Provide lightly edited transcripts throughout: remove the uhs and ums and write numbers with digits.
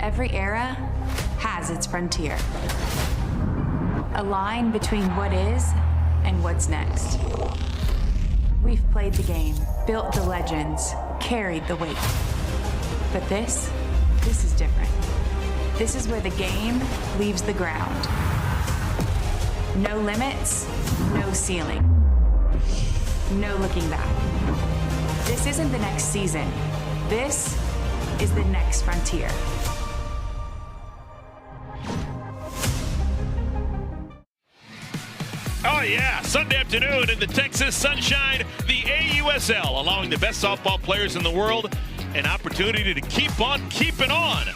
Every era has its frontier. A line between what is and what's next. We've played the game, built the legends, carried the weight. But this is different. This is where the game leaves the ground. No limits, no ceiling. No looking back. This isn't the next season. This is the next frontier. Oh yeah, Sunday afternoon in the Texas sunshine, the AUSL allowing the best softball players in the world an opportunity to keep on keeping on.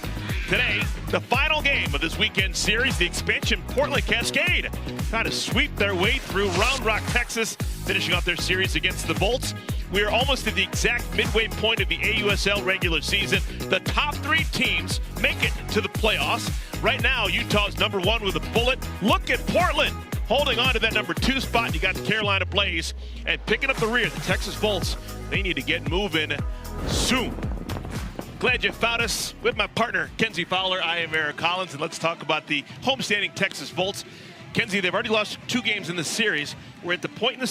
Today, the final game of this weekend series, the expansion Portland Cascade trying to sweep their way through Round Rock, Texas, finishing off their series against the Bolts. We are almost at the exact midway point of the AUSL regular season. The top 3 teams make it to the playoffs. Right now, Utah's #1 with a bullet. Look at Portland holding on to that #2 spot. You got the Carolina Blaze and picking up the rear. The Texas Bolts, they need to get moving soon. Glad you found us with my partner, Kenzie Fowler. I am Eric Collins, and let's talk about the homestanding Texas Bolts. Kenzie, they've already lost 2 games in the series. We're at the point in the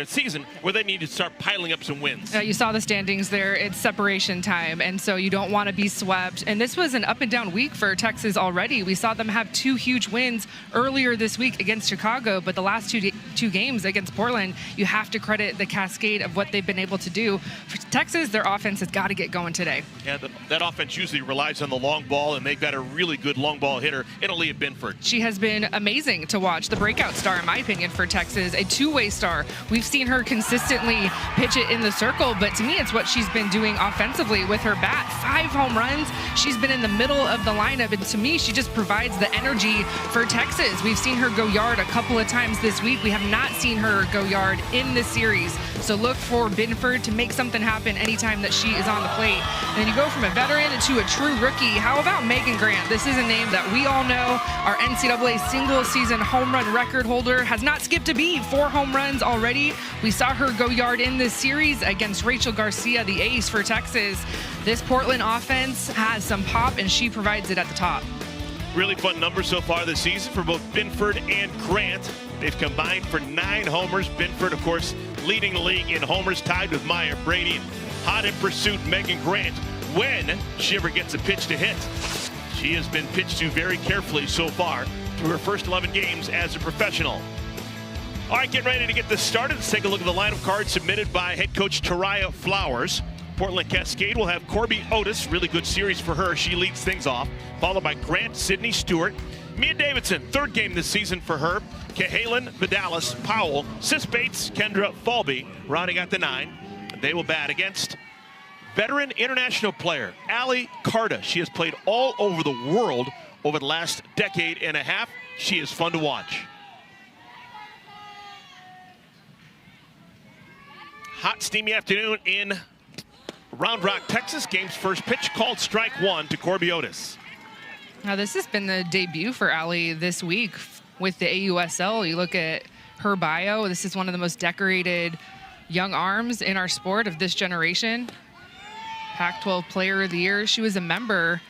season where they need to start piling up some wins. You saw the standings there. It's separation time, and so you don't want to be swept. And this was an up-and-down week for Texas already. We saw them have 2 huge wins earlier this week against Chicago, but the last two games against Portland, you have to credit the cascade of what they've been able to do. For Texas, their offense has got to get going today. Yeah, that offense usually relies on the long ball, and they've got a really good long ball hitter in Aaliyah Binford. She has been amazing to watch. The breakout star, in my opinion, for Texas. A 2-way star. We've seen her consistently pitch it in the circle, but to me, it's what she's been doing offensively with her bat. 5 home runs. She's been in the middle of the lineup, and to me, she just provides the energy for Texas. We've seen her go yard a couple of times this week. We have not seen her go yard in this series, so look for Binford to make something happen anytime that she is on the plate. And then you go from a veteran to a true rookie. How about Megan Grant? This is a name that we all know. Our NCAA single-season home run record holder has not skipped a beat. 4 home runs already. We saw her go yard in this series against Rachel Garcia, the ace for Texas. This Portland offense has some pop, and she provides it at the top. Really fun numbers so far this season for both Binford and Grant. They've combined for 9 homers. Binford, of course, leading the league in homers, tied with Maya Brady. Hot in pursuit, Megan Grant, when she ever gets a pitch to hit. She has been pitched to very carefully so far through her first 11 games as a professional. All right, getting ready to get this started. Let's take a look at the lineup card submitted by head coach Taraya Flowers. Portland Cascade will have Corby Otis. Really good series for her. She leads things off. Followed by Grant Sydney Stewart. Mia Davidson, 3rd game this season for her. Cahalan Vidalis Powell. Sis Bates, Kendra Falby, rounding out the 9. They will bat against veteran international player Allie Carta. She has played all over the world over the last decade and a half. She is fun to watch. Hot, steamy afternoon in Round Rock, Texas. Game's first pitch called strike 1 to Corby Otis. Now, this has been the debut for Allie this week with the AUSL. You look at her bio. This is one of the most decorated young arms in our sport of this generation. Pac-12 Player of the Year. She was a member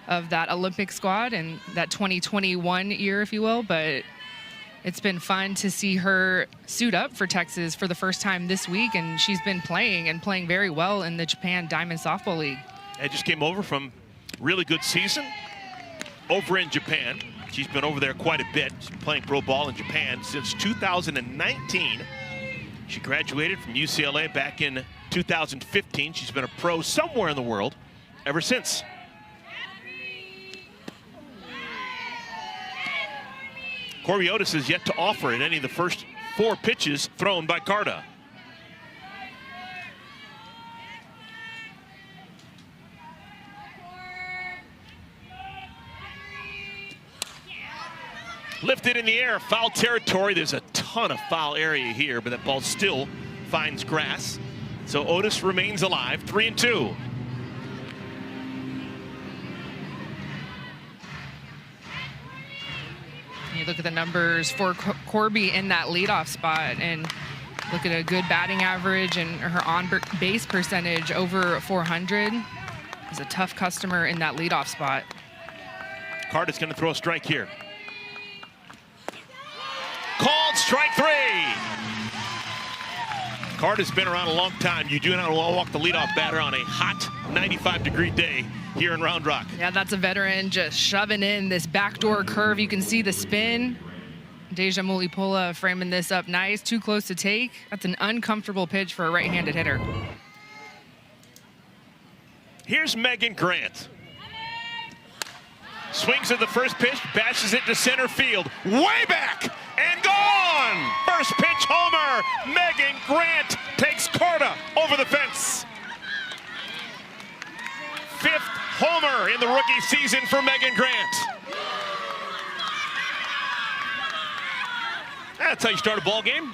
of that Olympic squad in that 2021 year, if you will, but it's been fun to see her suit up for Texas for the first time this week, and she's been playing very well in the Japan Diamond Softball League. I just came over from really good season over in Japan. She's been over there quite a bit. She's been playing pro ball in Japan since 2019. She graduated from UCLA back in 2015. She's been a pro somewhere in the world ever since. Corby Otis is yet to offer in any of the first 4 pitches thrown by Carta. Lifted in the air, foul territory. There's a ton of foul area here, but that ball still finds grass. So Otis remains alive, 3-2. You look at the numbers for Corby in that leadoff spot, and look at a good batting average and her on-base percentage over 400. Is a tough customer in that leadoff spot. Carter's going to throw a strike here. Called strike 3. Carter's been around a long time. You do not walk the leadoff batter on a hot 95-degree day here in Round Rock. Yeah, that's a veteran just shoving in this backdoor curve. You can see the spin. Deja Mulipola framing this up nice. Too close to take. That's an uncomfortable pitch for a right-handed hitter. Here's Megan Grant. Swings at the first pitch, bashes it to center field. Way back and gone! First pitch homer. Megan Grant takes Carter over the fence. 5th homer in the rookie season for Megan Grant. That's how you start a ball game.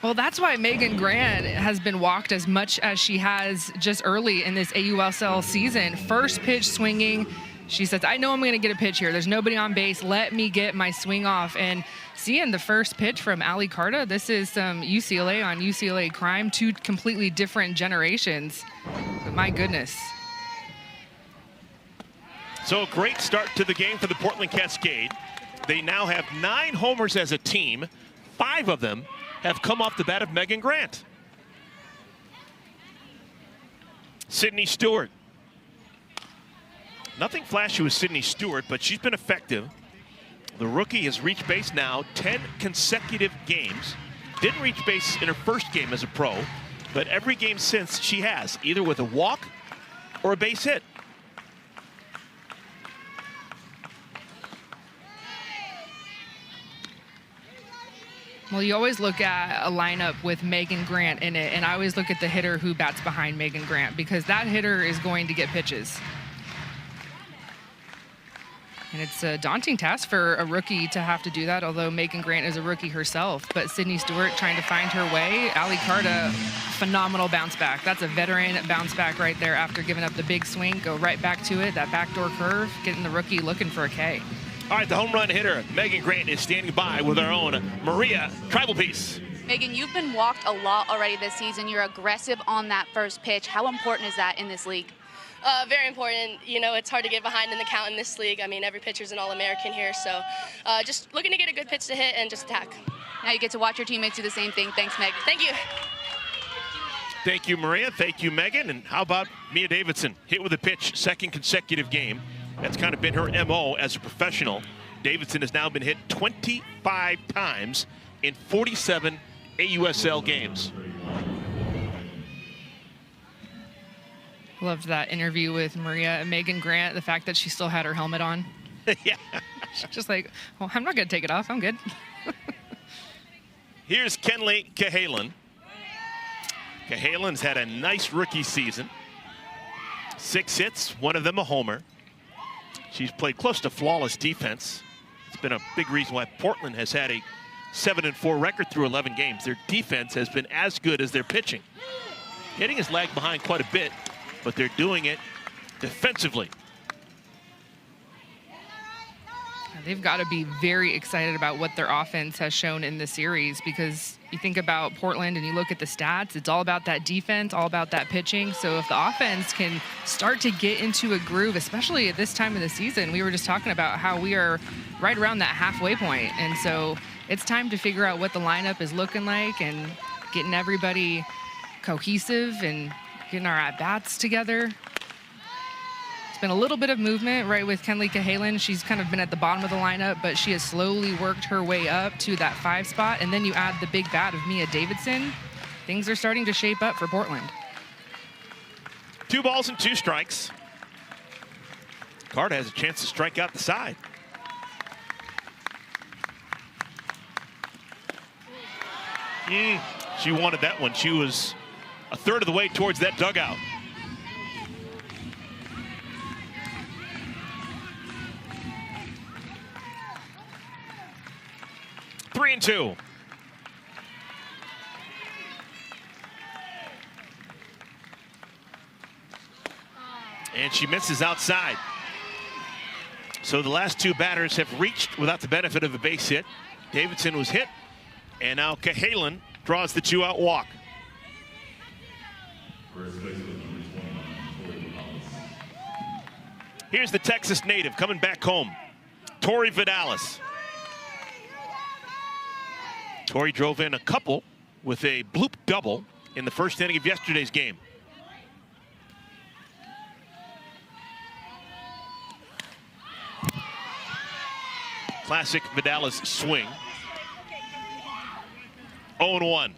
Well, that's why Megan Grant has been walked as much as she has just early in this AUSL season. First pitch swinging. She says, I know I'm going to get a pitch here. There's nobody on base. Let me get my swing off. And seeing the first pitch from Ali Carta, this is some UCLA on UCLA crime, 2 completely different generations. But my goodness. So a great start to the game for the Portland Cascade. They now have 9 homers as a team. 5 of them have come off the bat of Megan Grant. Sydney Stewart. Nothing flashy with Sydney Stewart, but she's been effective. The rookie has reached base now 10 consecutive games. Didn't reach base in her first game as a pro, but every game since she has, either with a walk or a base hit. Well, you always look at a lineup with Megan Grant in it, and I always look at the hitter who bats behind Megan Grant, because that hitter is going to get pitches. And it's a daunting task for a rookie to have to do that, although Megan Grant is a rookie herself. But Sydney Stewart trying to find her way. Ali Carta, phenomenal bounce back. That's a veteran bounce back right there after giving up the big swing. Go right back to it, that backdoor curve, getting the rookie looking for a K. All right, the home run hitter, Megan Grant, is standing by with our own Maria Tribal Piece. Megan, you've been walked a lot already this season. You're aggressive on that first pitch. How important is that in this league? Very important. You know, it's hard to get behind in the count in this league. I mean, every pitcher's an All-American here, so just looking to get a good pitch to hit and just attack. Now you get to watch your teammates do the same thing. Thanks, Megan. Thank you. Thank you, Maria. Thank you, Megan. And how about Mia Davidson? Hit with a pitch, 2nd consecutive game. That's kind of been her MO as a professional. Davidson has now been hit 25 times in 47 AUSL games. Loved that interview with Maria and Megan Grant, the fact that she still had her helmet on. Yeah. She's just like, well, I'm not going to take it off. I'm good. Here's Kenley Cahalan. Cahalan's had a nice rookie season. 6 hits, 1 of them a homer. She's played close to flawless defense. It's been a big reason why Portland has had a 7-4 record through 11 games. Their defense has been as good as their pitching. Hitting has lagged behind quite a bit, but they're doing it defensively. They've got to be very excited about what their offense has shown in this series, because you think about Portland and you look at the stats, it's all about that defense, all about that pitching. So if the offense can start to get into a groove, especially at this time of the season, we were just talking about how we are right around that halfway point. And so it's time to figure out what the lineup is looking like and getting everybody cohesive and getting our at-bats together. It's been a little bit of movement, right, with Kenley Cahalan. She's kind of been at the bottom of the lineup, but she has slowly worked her way up to that 5 spot. And then you add the big bat of Mia Davidson. Things are starting to shape up for Portland. 2 balls and 2 strikes. Carter has a chance to strike out the side. She wanted that one. She was a third of the way towards that dugout. Three and 2. And she misses outside. So the last 2 batters have reached without the benefit of a base hit. Davidson was hit, and now Cahalan draws the 2-out walk. Here's the Texas native coming back home, Tori Vidalis. Tori drove in a couple with a bloop double in the first inning of yesterday's game. Classic Vidalis swing. 0-1.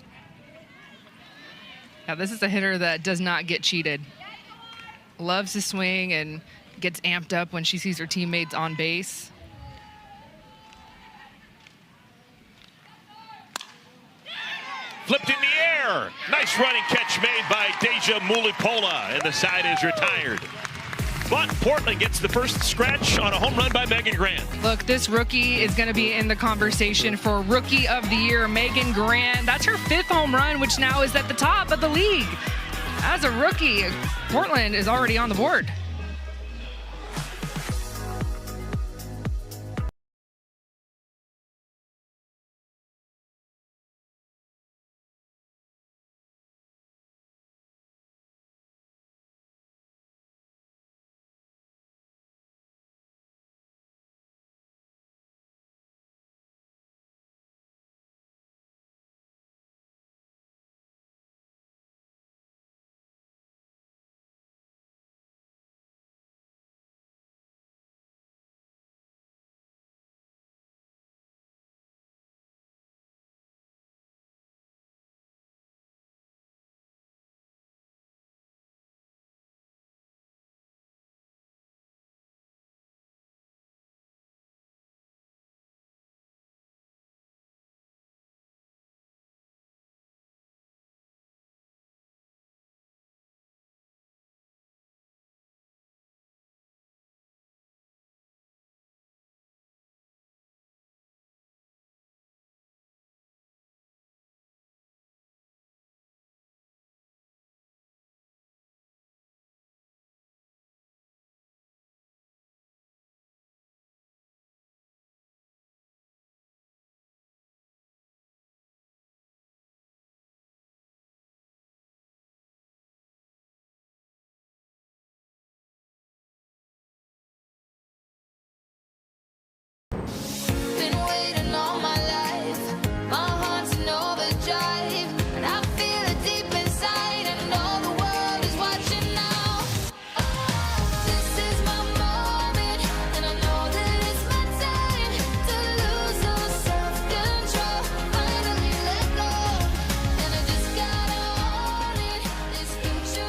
Now this is a hitter that does not get cheated. Loves to swing and gets amped up when she sees her teammates on base. Flipped in the air. Nice running catch made by Deja Mulipola, and the side is retired. But Portland gets the first scratch on a home run by Megan Grant. Look, this rookie is going to be in the conversation for Rookie of the Year, Megan Grant. That's her 5th home run, which now is at the top of the league. As a rookie, Portland is already on the board.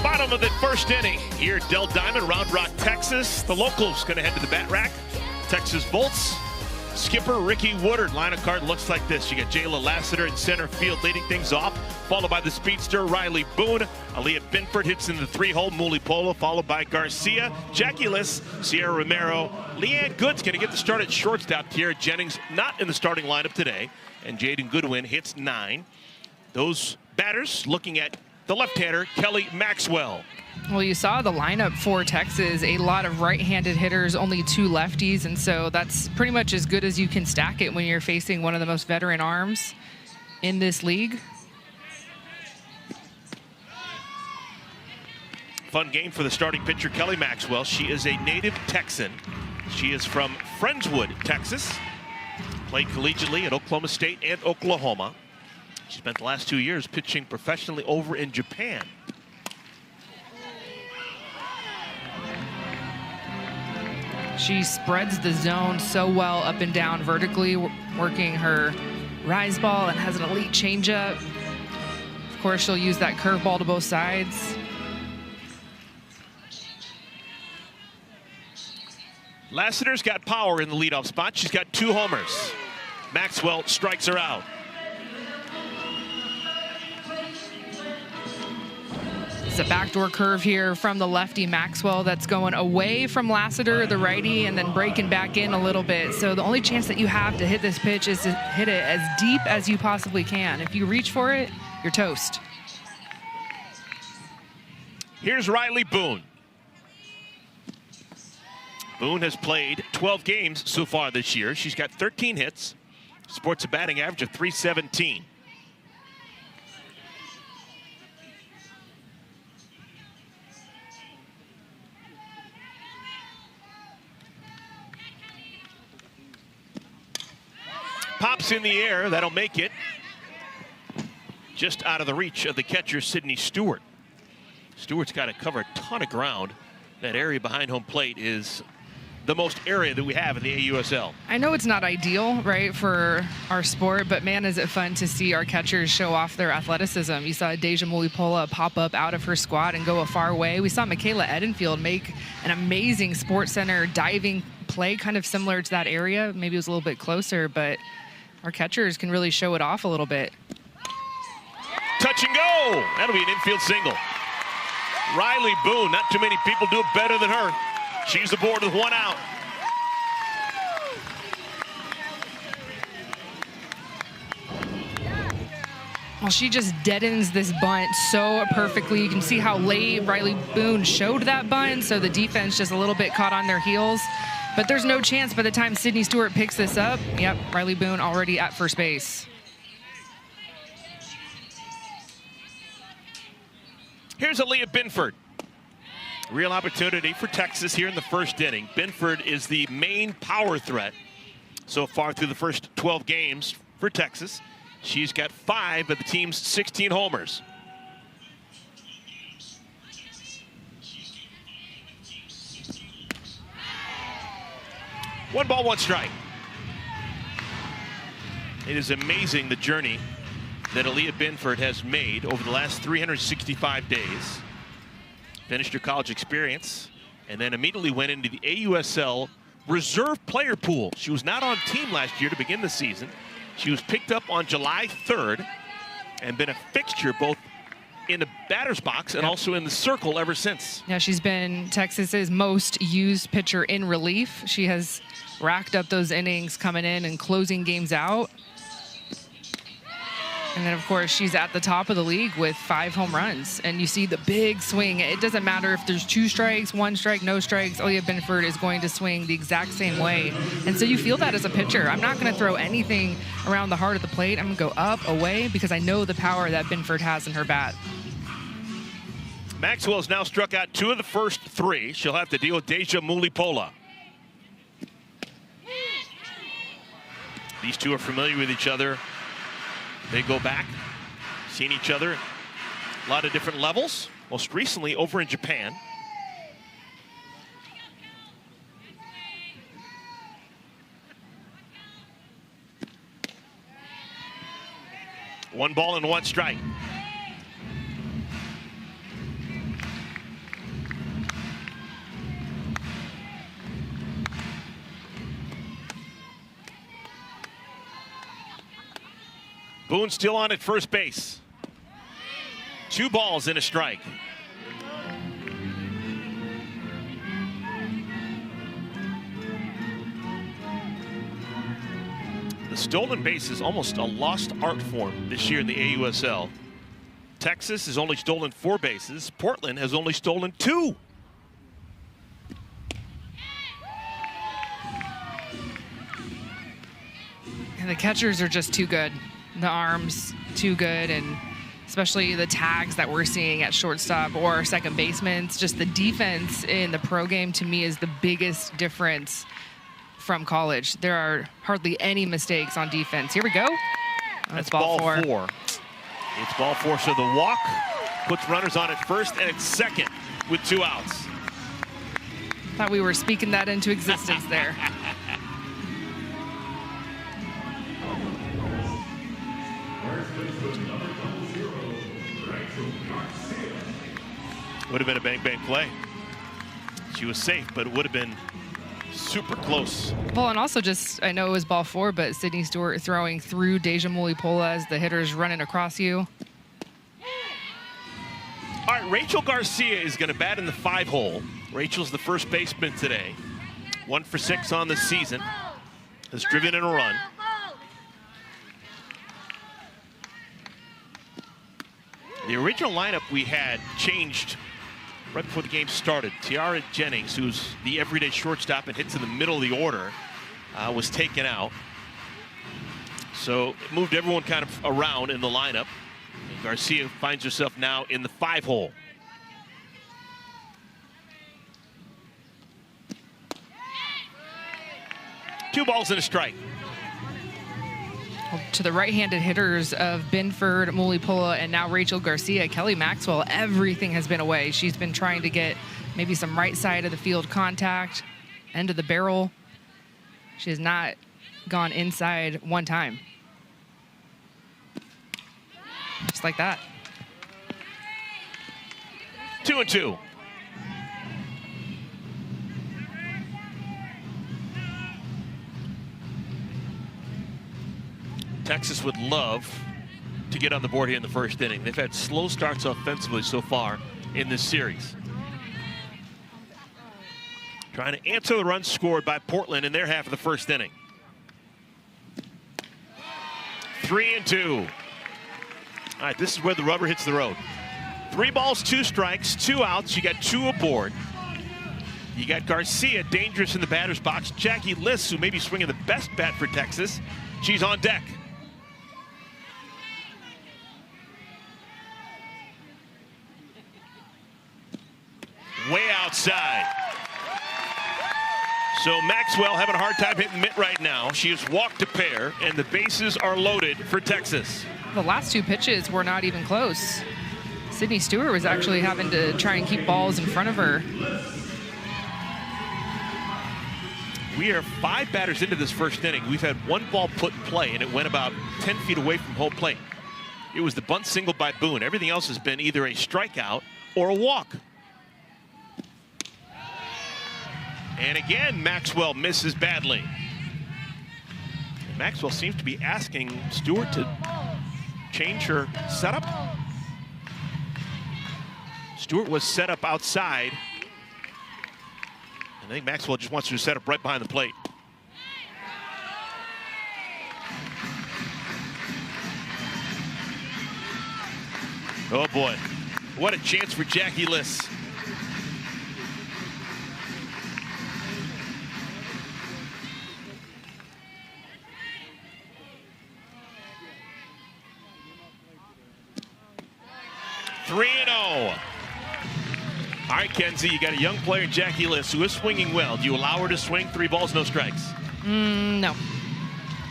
Bottom of the first inning here at Del Diamond, Round Rock, Texas. The locals going to head to the bat rack. Texas Bolts. Skipper Ricky Woodard. Line of card looks like this. You got Jayla Lassiter in center field leading things off, followed by the speedster Riley Boone. Aaliyah Binford hits in the 3-hole. Mulipola followed by Garcia, Jackie Liss, Sierra Romero. Leanne Good's going to get the start at shortstop. Tiara Jennings not in the starting lineup today. And Jaden Goodwin hits 9. Those batters looking at the left-hander, Kelly Maxwell. Well, you saw the lineup for Texas, a lot of right-handed hitters, only 2 lefties, and so that's pretty much as good as you can stack it when you're facing one of the most veteran arms in this league. Fun game for the starting pitcher, Kelly Maxwell. She is a native Texan. She is from Friendswood, Texas. Played collegiately at Oklahoma State and Oklahoma. She spent the last 2 years pitching professionally over in Japan. She spreads the zone so well up and down vertically, working her rise ball, and has an elite changeup. Of course, she'll use that curveball to both sides. Lassiter's got power in the leadoff spot. She's got 2 homers. Maxwell strikes her out. It's a backdoor curve here from the lefty Maxwell that's going away from Lassiter, the righty, and then breaking back in a little bit. So the only chance that you have to hit this pitch is to hit it as deep as you possibly can. If you reach for it, you're toast. Here's Riley Boone. Boone has played 12 games so far this year. She's got 13 hits, sports a batting average of .317. pops in the air. That'll make it just out of the reach of the catcher, Sydney Stewart. Stewart's got to cover a ton of ground. That area behind home plate is the most area that we have in the AUSL. I know it's not ideal, right, for our sport, but man, is it fun to see our catchers show off their athleticism. You saw Deja Mulipola pop up out of her squat and go a far way. We saw Michaela Edenfield make an amazing Sports Center diving play, kind of similar to that area. Maybe it was a little bit closer, but our catchers can really show it off a little bit. Touch and go. That'll be an infield single. Riley Boone, not too many people do it better than her. She's aboard with one out. Well, she just deadens this bunt so perfectly. You can see how late Riley Boone showed that bunt, so the defense just a little bit caught on their heels. But there's no chance by the time Sydney Stewart picks this up. Yep, Riley Boone already at first base. Here's Aaliyah Binford. Real opportunity for Texas here in the first inning. Binford is the main power threat so far through the first 12 games for Texas. She's got 5 of the team's 16 homers. One ball, one strike. It is amazing the journey that Aaliyah Binford has made over the last 365 days. Finished her college experience and then immediately went into the AUSL reserve player pool. She was not on team last year to begin the season. She was picked up on July 3rd and been a fixture both in the batter's box and also in the circle ever since. Yeah, she's been Texas's most used pitcher in relief. She has racked up those innings coming in and closing games out. And then, of course, she's at the top of the league with 5 home runs. And you see the big swing. It doesn't matter if there's 2 strikes, 1 strike, no strikes. Aaliyah Binford is going to swing the exact same way. And so you feel that as a pitcher. I'm not going to throw anything around the heart of the plate. I'm going to go up, away, because I know the power that Binford has in her bat. Maxwell has now struck out 2 of the first 3. She'll have to deal with Deja Mulipola. These two are familiar with each other. They go back, seen each other at a lot of different levels, most recently over in Japan. One ball and one strike. Boone still on at first base. 2 balls and a strike. The stolen base is almost a lost art form this year in the AUSL. Texas has only stolen 4 bases. Portland has only stolen 2. And the catchers are just too good. The arms too good, and especially the tags that we're seeing at shortstop or second baseman. It's just the defense in the pro game, to me, is the biggest difference from college. There are hardly any mistakes on defense. Here we go. That's ball 4. It's ball 4, so the walk puts runners on at first and at second with 2 outs. Thought we were speaking that into existence there. Would have been a bang-bang play. She was safe, but it would have been super close. Well, and also just, I know it was ball 4, but Sydney Stewart throwing through Deja Mulipola as the hitter's running across you. All right, Rachel Garcia is going to bat in the 5 hole. Rachel's the first baseman today. 1 for 6 on the season. Has driven in a run. The original lineup we had changed right before the game started. Tiara Jennings, who's the everyday shortstop and hits in the middle of the order, was taken out. So it moved everyone kind of around in the lineup. And Garcia finds herself now in the 5 hole. Two balls and a strike. To the right-handed hitters of Binford, Mulipola, and now Rachel Garcia, Kelly Maxwell, everything has been away. She's been trying to get maybe some right side of the field contact, end of the barrel. She has not gone inside one time. Just like that. 2-2. Texas would love to get on the board here in the first inning. They've had slow starts offensively so far in this series. Trying to answer the runs scored by Portland in their half of the first inning. 3-2. All right, this is where the rubber hits the road. 3 balls, 2 strikes, 2 outs. You got 2 aboard. You got Garcia dangerous in the batter's box. Jackie Liss, who may be swinging the best bat for Texas, she's on deck. Way outside. So Maxwell having a hard time hitting mitt right now. She has walked a pair, and the bases are loaded for Texas. The last 2 pitches were not even close. Sydney Stewart was actually having to try and keep balls in front of her. We are 5 batters into this first inning. We've had 1 ball put in play, and it went about 10 feet away from home plate. It was the bunt single by Boone. Everything else has been either a strikeout or a walk. And again, Maxwell misses badly. And Maxwell seems to be asking Stewart to change her setup. Stewart was set up outside. I think Maxwell just wants to set up right behind the plate. Oh boy, what a chance for Jackie Liss. All right, Kenzie, you got a young player, Jackie Liss, who is swinging well. Do you allow her to swing? 3 balls, no strikes. No.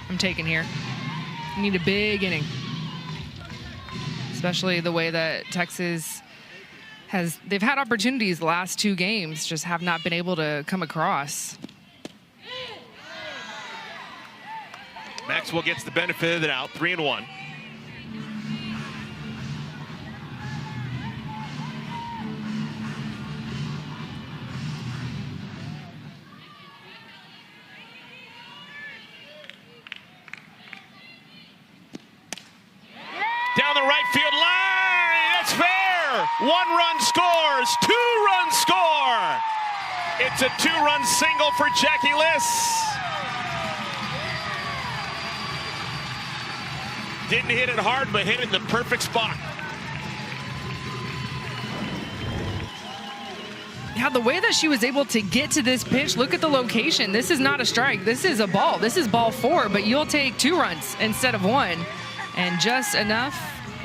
I'm taking here. You need a big inning. Especially the way that Texas they've had opportunities the last 2 games, just have not been able to come across. Maxwell gets the benefit of the doubt, 3-1. Down the right field line, that's fair. 1 run scores, 2 runs score. It's a 2-run single for Jackie Liss. Didn't hit it hard, but hit it in the perfect spot. Yeah, the way that she was able to get to this pitch, look at the location. This is not a strike, this is a ball. This is ball 4, but you'll take 2 runs instead of 1. And just enough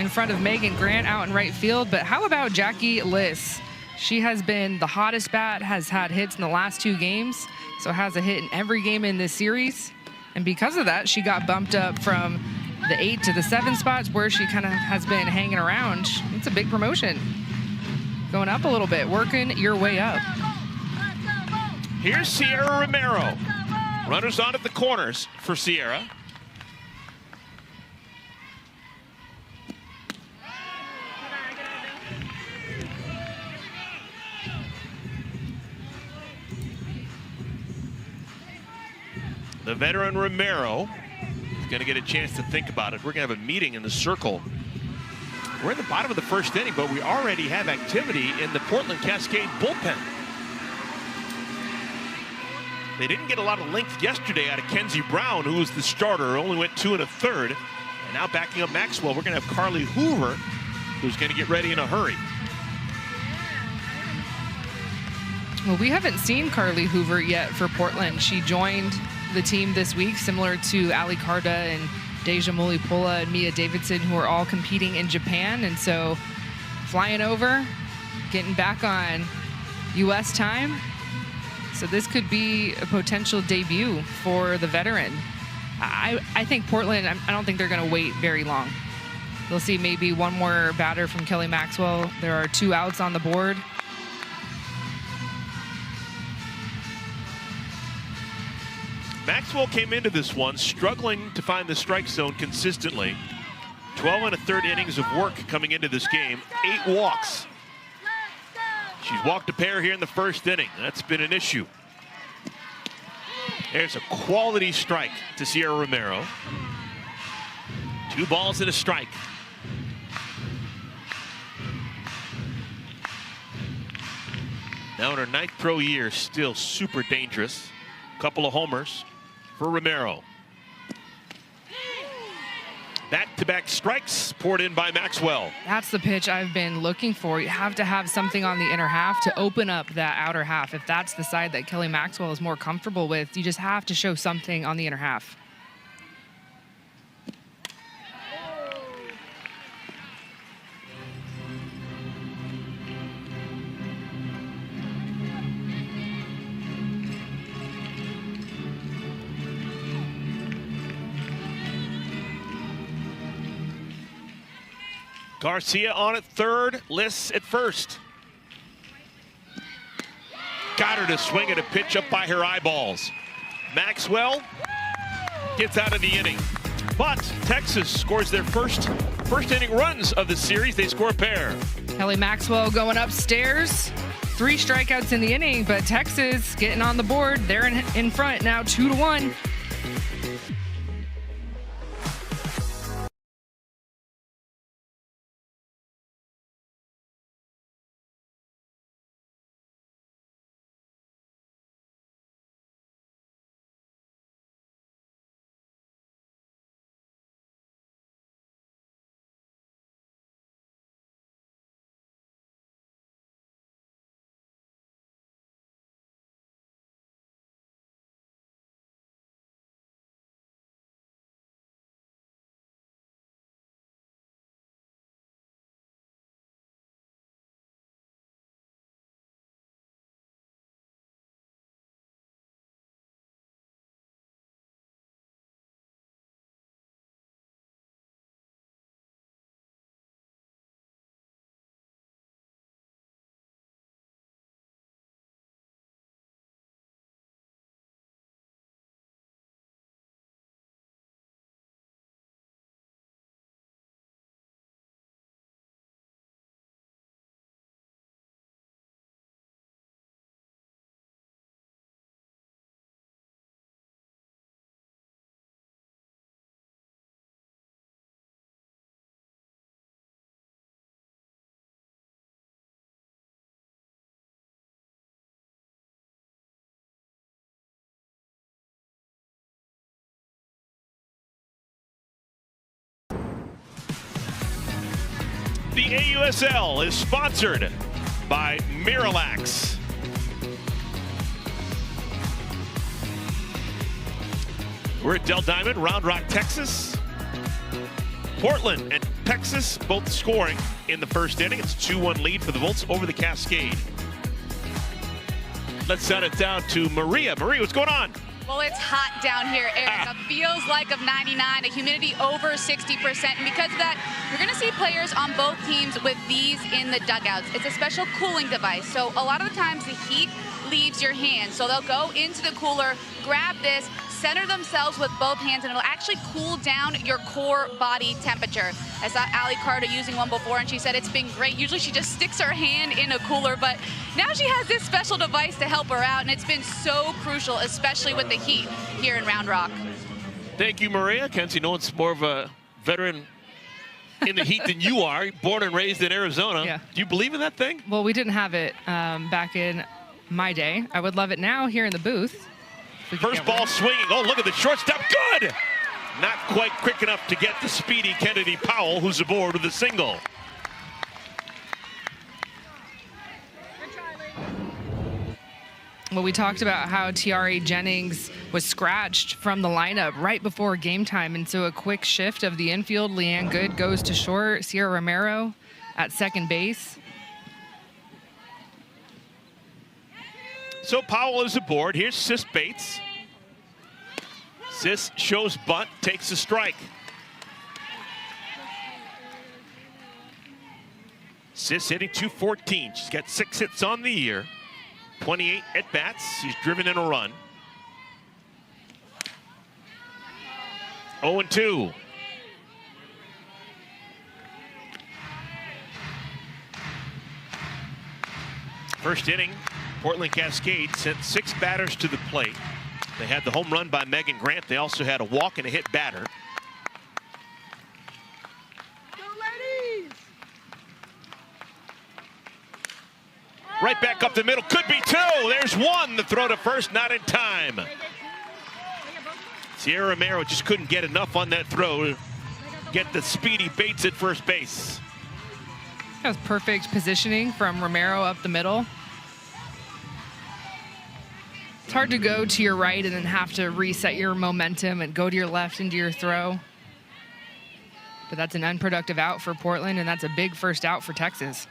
in front of Megan Grant out in right field. But how about Jackie Liss? She has been the hottest bat, has had hits in the last 2 games, so has a hit in every game in this series. And because of that, she got bumped up from the 8 to the 7 spots where she kind of has been hanging around. It's a big promotion. Going up a little bit, working your way up. Here's Sierra Romero. Runners on at the corners for Sierra. The veteran Romero is going to get a chance to think about it. We're going to have a meeting in the circle. We're in the bottom of the first inning, but we already have activity in the Portland Cascade bullpen. They didn't get a lot of length yesterday out of Kenzie Brown, who was the starter, only went 2 1/3. And now backing up Maxwell, we're going to have Carly Hoover, who's going to get ready in a hurry. Well, we haven't seen Carly Hoover yet for Portland. She joined the team this week, similar to Ali Carda and Deja Mulipola and Mia Davidson, who are all competing in Japan. And so flying over, getting back on U.S. time. So this could be a potential debut for the veteran. I think Portland, I don't think they're going to wait very long. They'll see maybe one more batter from Kelly Maxwell. There are 2 outs on the board. Maxwell came into this one struggling to find the strike zone consistently. 12 1/3 innings of work coming into this game, 8 walks. She's walked a pair here in the first inning. That's been an issue. There's a quality strike to Sierra Romero. 2 balls and a strike. Now in her 9th pro year, still super dangerous. Couple of homers for Romero. Back-to-back strikes poured in by Maxwell. That's the pitch I've been looking for. You have to have something on the inner half to open up that outer half. If that's the side that Kelly Maxwell is more comfortable with, you just have to show something on the inner half. Garcia on at third, Liss at first. Got her to swing at a pitch up by her eyeballs. Maxwell gets out of the inning. But Texas scores their first inning runs of the series. They score a pair. Kelly Maxwell going upstairs. 3 strikeouts in the inning, but Texas getting on the board. They're in front now, 2-1. The AUSL is sponsored by Miralax. We're at Del Diamond, Round Rock, Texas. Portland and Texas both scoring in the first inning. It's a 2-1 lead for the Volts over the Cascade. Let's send it down to Maria. Maria, what's going on? Well, it's hot down here, Eric. It feels like of 99, a humidity over 60%. And because of that, you're going to see players on both teams with these in the dugouts. It's a special cooling device. So a lot of the times the heat leaves your hand. So they'll go into the cooler, grab this, center themselves with both hands, and it'll actually cool down your core body temperature. I saw Ali Carter using one before, and she said it's been great. Usually she just sticks her hand in a cooler, but now she has this special device to help her out, and it's been so crucial, especially with the heat here in Round Rock. Thank you, Maria. Kenzie, no one's more of a veteran in the heat than you are, born and raised in Arizona. Yeah. Do you believe in that thing? Well, we didn't have it back in my day. I would love it now here in the booth. First ball swinging. Oh, look at the shortstop. Good! Not quite quick enough to get the speedy Kennedy Powell, who's aboard with a single. Well, we talked about how Tiare Jennings was scratched from the lineup right before game time, and so a quick shift of the infield. Leanne Good goes to short. Sierra Romero at second base. So Powell is aboard. Here's Sis Bates. Sis shows bunt, takes a strike. Sis hitting .214. She's got 6 hits on the year, 28 at-bats. She's driven in a run. 0-2. First inning, Portland Cascade sent 6 batters to the plate. They had the home run by Megan Grant. They also had a walk and a hit batter. Right back up the middle, could be 2. There's 1. The throw to first, not in time. Sierra Romero just couldn't get enough on that throw to get the speedy Bates at first base. That was perfect positioning from Romero up the middle. It's hard to go to your right and then have to reset your momentum and go to your left into your throw. But that's an unproductive out for Portland, and that's a big first out for Texas.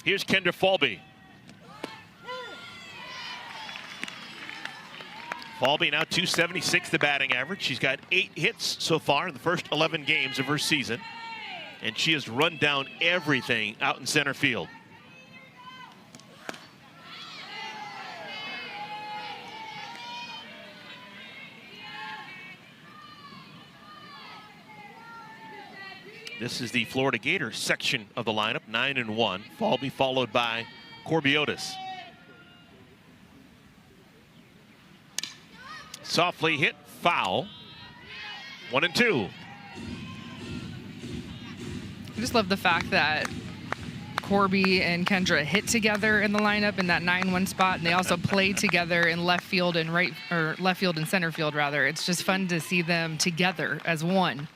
Here's Kendra Falby. Falby now .276 the batting average. She's got 8 hits so far in the first 11 games of her season. And she has run down everything out in center field. This is the Florida Gators section of the lineup, 9-1. Falby followed by Corbiotis. Softly hit, foul. 1-2. I just love the fact that Corby and Kendra hit together in the lineup in that 9-1 spot, and they also play together in left field and left field and center field rather. It's just fun to see them together as one.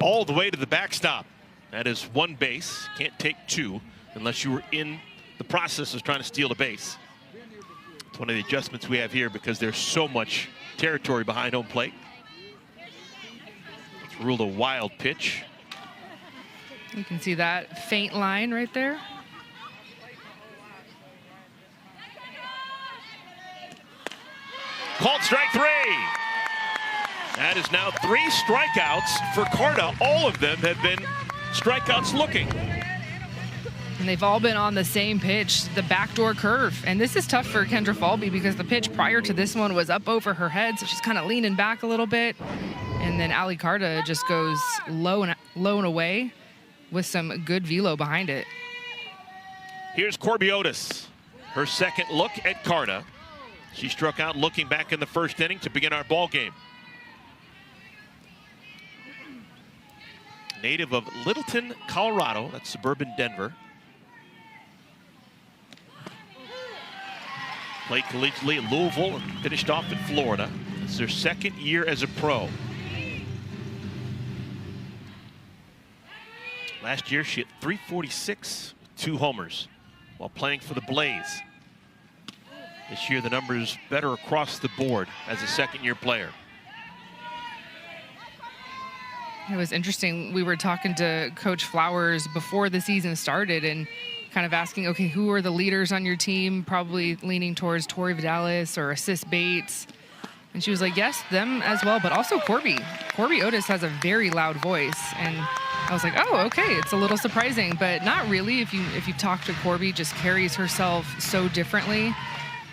All the way to the backstop. That is 1 base. Can't take 2 unless you were in the process of trying to steal a base. It's one of the adjustments we have here because there's so much territory behind home plate. It's ruled a wild pitch. You can see that faint line right there. Called strike 3. That is now 3 strikeouts for Carta. All of them have been strikeouts looking. And they've all been on the same pitch, the backdoor curve. And this is tough for Kendra Falby because the pitch prior to this one was up over her head, so she's kind of leaning back a little bit. And then Ali Carta just goes low and away with some good velo behind it. Here's Corbiotis, her second look at Carta. She struck out looking back in the first inning to begin our ball game. Native of Littleton, Colorado. That's suburban Denver. Played collegiately at Louisville and finished off in Florida. It's their second year as a pro. Last year she hit .346 with 2 homers while playing for the Blaze. This year the numbers better across the board as a second-year player. It was interesting. We were talking to Coach Flowers before the season started and kind of asking, okay, who are the leaders on your team? Probably leaning towards Tori Vidalis or Sis Bates. And she was like, yes, them as well, but also Corby. Corby Otis has a very loud voice. And I was like, oh, okay, it's a little surprising, but not really. If you talk to Corby, just carries herself so differently,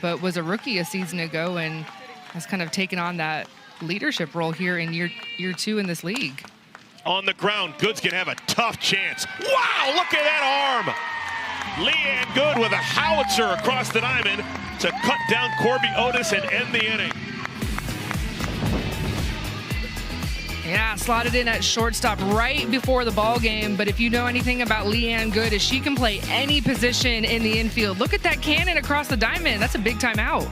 but was a rookie a season ago and has kind of taken on that leadership role here in year 2 in this league. On the ground, Goods can have a tough chance. Wow, look at that arm. Leanne Good with a howitzer across the diamond to cut down Corby Otis and end the inning. Yeah, slotted in at shortstop right before the ball game. But if you know anything about Leanne Good, is she can play any position in the infield. Look at that cannon across the diamond. That's a big time out.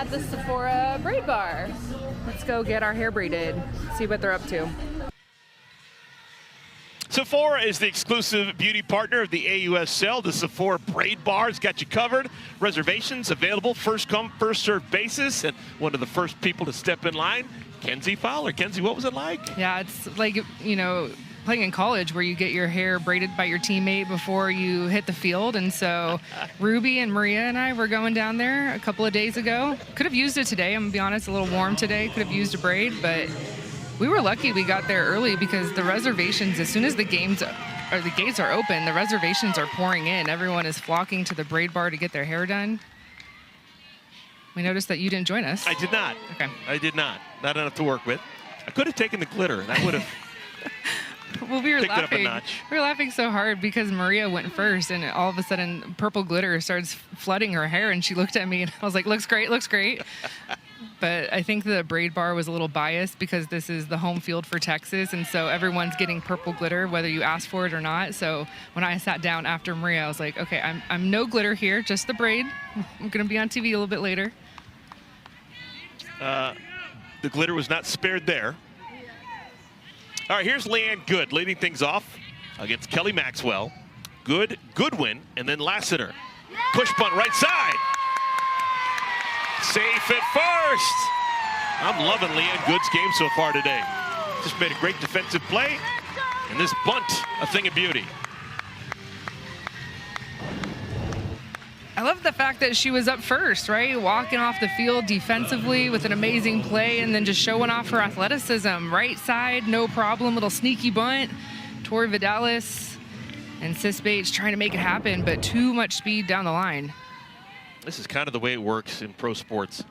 at the Sephora Braid Bar. Let's go get our hair braided, see what they're up to. Sephora is the exclusive beauty partner of the AUSL. The Sephora Braid Bar's got you covered. Reservations available, first come, first served basis. And one of the first people to step in line, Kenzie Fowler. Kenzie, what was it like? Yeah, it's like, you know, playing in college where you get your hair braided by your teammate before you hit the field. And so Ruby and Maria and I were going down there a couple of days ago. Could have used it today, I'm gonna be honest, a little warm today. Could have used a braid, but we were lucky we got there early because the reservations, as soon as the gates are open, the reservations are pouring in. Everyone is flocking to the Braid Bar to get their hair done. We noticed that you didn't join us. I did not. Okay. I did not. Not enough to work with. I could have taken the glitter. That would have well, we were picked it up a laughing. notch. We were laughing so hard because Maria went first, and all of a sudden, purple glitter starts flooding her hair, and she looked at me, and I was like, "Looks great, looks great." But I think the Braid Bar was a little biased because this is the home field for Texas, and so everyone's getting purple glitter whether you ask for it or not. So when I sat down after Maria, I was like, "Okay, I'm no glitter here, just the braid. I'm gonna be on TV a little bit later." The glitter was not spared there. All right, here's Leanne Good leading things off against Kelly Maxwell. Good, Goodwin, and then Lassiter. Push punt right side. Safe at first. I'm loving Leanne Good's game so far today. Just made a great defensive play, and this bunt, a thing of beauty. I love the fact that she was up first, right? Walking off the field defensively with an amazing play and then just showing off her athleticism. Right side, no problem, little sneaky bunt. Tori Vidalis and Sis Bates trying to make it happen, but too much speed down the line. This is kind of the way it works in pro sports.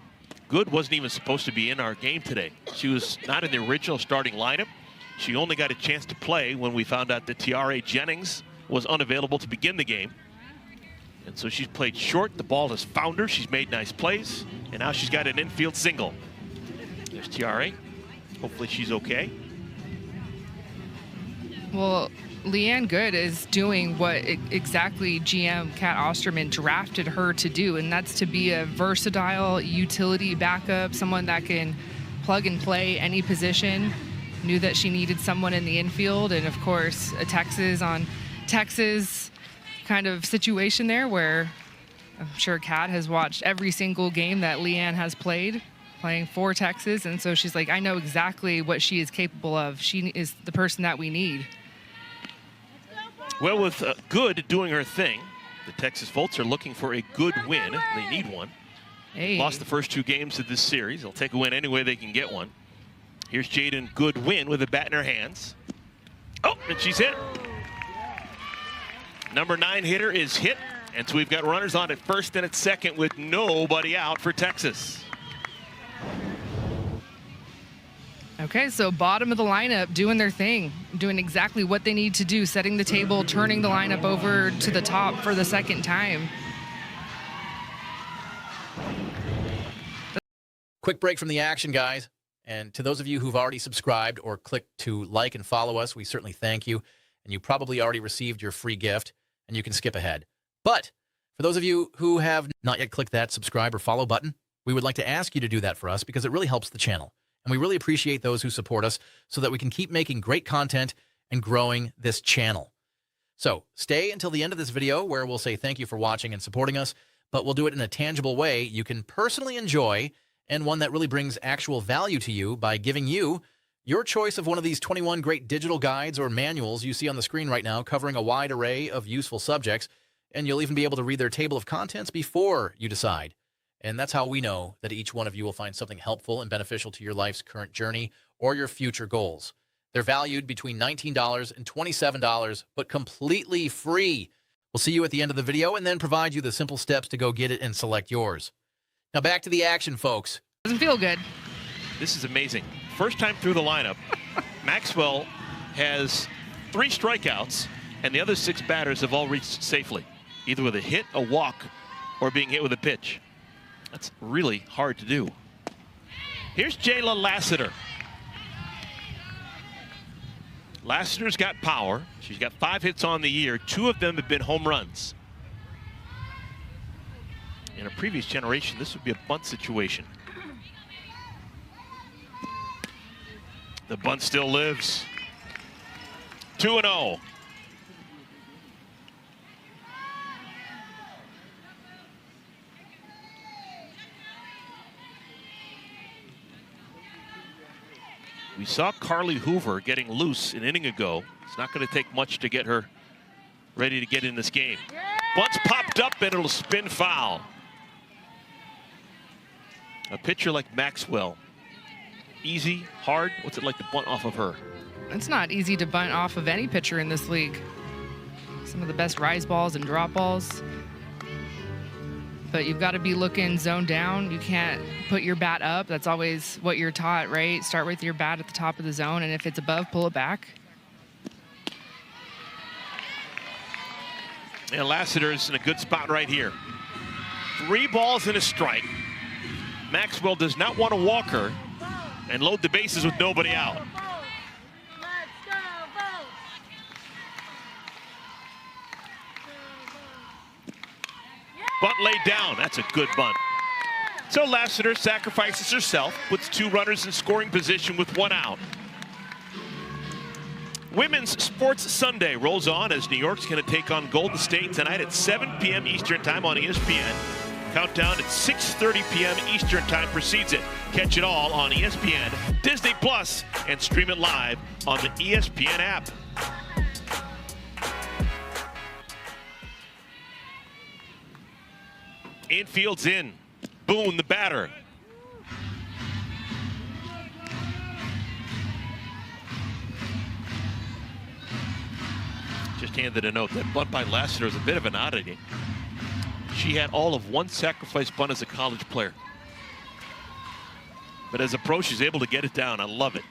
Good wasn't even supposed to be in our game today. She was not in the original starting lineup. She only got a chance to play when we found out that Tiare Jennings was unavailable to begin the game. And so she's played short. The ball has found her. She's made nice plays. And now she's got an infield single. There's Tiare. Hopefully she's okay. Well, Leanne Good is doing what exactly GM Kat Osterman drafted her to do, and that's to be a versatile utility backup, someone that can plug and play any position. Knew that she needed someone in the infield, and of course, a Texas on Texas kind of situation there where I'm sure Kat has watched every single game that Leanne has played, playing for Texas, and so she's like, I know exactly what she is capable of. She is the person that we need. Well, with Good doing her thing, the Texas Volts are looking for a good win. They need one. Hey. Lost the first two games of this series. They'll take a win any way they can get one. Here's Jaden Goodwin with a bat in her hands. Oh, and she's hit. Number 9 hitter is hit. And so we've got runners on at first and at second with nobody out for Texas. Okay, so bottom of the lineup doing their thing, doing exactly what they need to do, setting the table, turning the lineup over to the top for the second time. Quick break from the action, guys. And to those of you who've already subscribed or clicked to like and follow us, we certainly thank you. And you probably already received your free gift, and you can skip ahead. But for those of you who have not yet clicked that subscribe or follow button, we would like to ask you to do that for us because it really helps the channel. And we really appreciate those who support us so that we can keep making great content and growing this channel. So stay until the end of this video where we'll say thank you for watching and supporting us, but we'll do it in a tangible way you can personally enjoy and one that really brings actual value to you by giving you your choice of one of these 21 great digital guides or manuals you see on the screen right now covering a wide array of useful subjects, and you'll even be able to read their table of contents before you decide. And that's how we know that each one of you will find something helpful and beneficial to your life's current journey or your future goals. They're valued between $19 and $27, but completely free. We'll see you at the end of the video and then provide you the simple steps to go get it and select yours. Now back to the action, folks. Doesn't feel good. This is amazing. First time through the lineup, Maxwell has 3 strikeouts, and the other 6 batters have all reached safely, either with a hit, a walk, or being hit with a pitch. That's really hard to do. Here's Jayla Lassiter. Lassiter's got power. She's got 5 hits on the year. 2 of them have been home runs. In a previous generation, this would be a bunt situation. The bunt still lives. 2-0. We saw Carly Hoover getting loose an inning ago. It's not going to take much to get her ready to get in this game. Bunt's popped up and it'll spin foul. A pitcher like Maxwell. Easy, hard. What's it like to bunt off of her? It's not easy to bunt off of any pitcher in this league. Some of the best rise balls and drop balls. But you've got to be looking zone down. You can't put your bat up. That's always what you're taught, right? Start with your bat at the top of the zone, and if it's above, pull it back. And Lassiter's in a good spot right here. 3 balls and a strike. Maxwell does not want to walk her and load the bases with nobody out. Bunt laid down. That's a good bunt. So Lassiter sacrifices herself, puts 2 runners in scoring position with 1 out. Women's Sports Sunday rolls on as New York's going to take on Golden State tonight at 7 p.m. Eastern Time on ESPN. Countdown at 6:30 p.m. Eastern Time precedes it. Catch it all on ESPN, Disney Plus, and stream it live on the ESPN app. Infield's in. Boone, the batter. Just handed a note. That bunt by Lassiter is a bit of an oddity. She had all of 1 sacrifice bunt as a college player. But as a pro, she's able to get it down. I love it.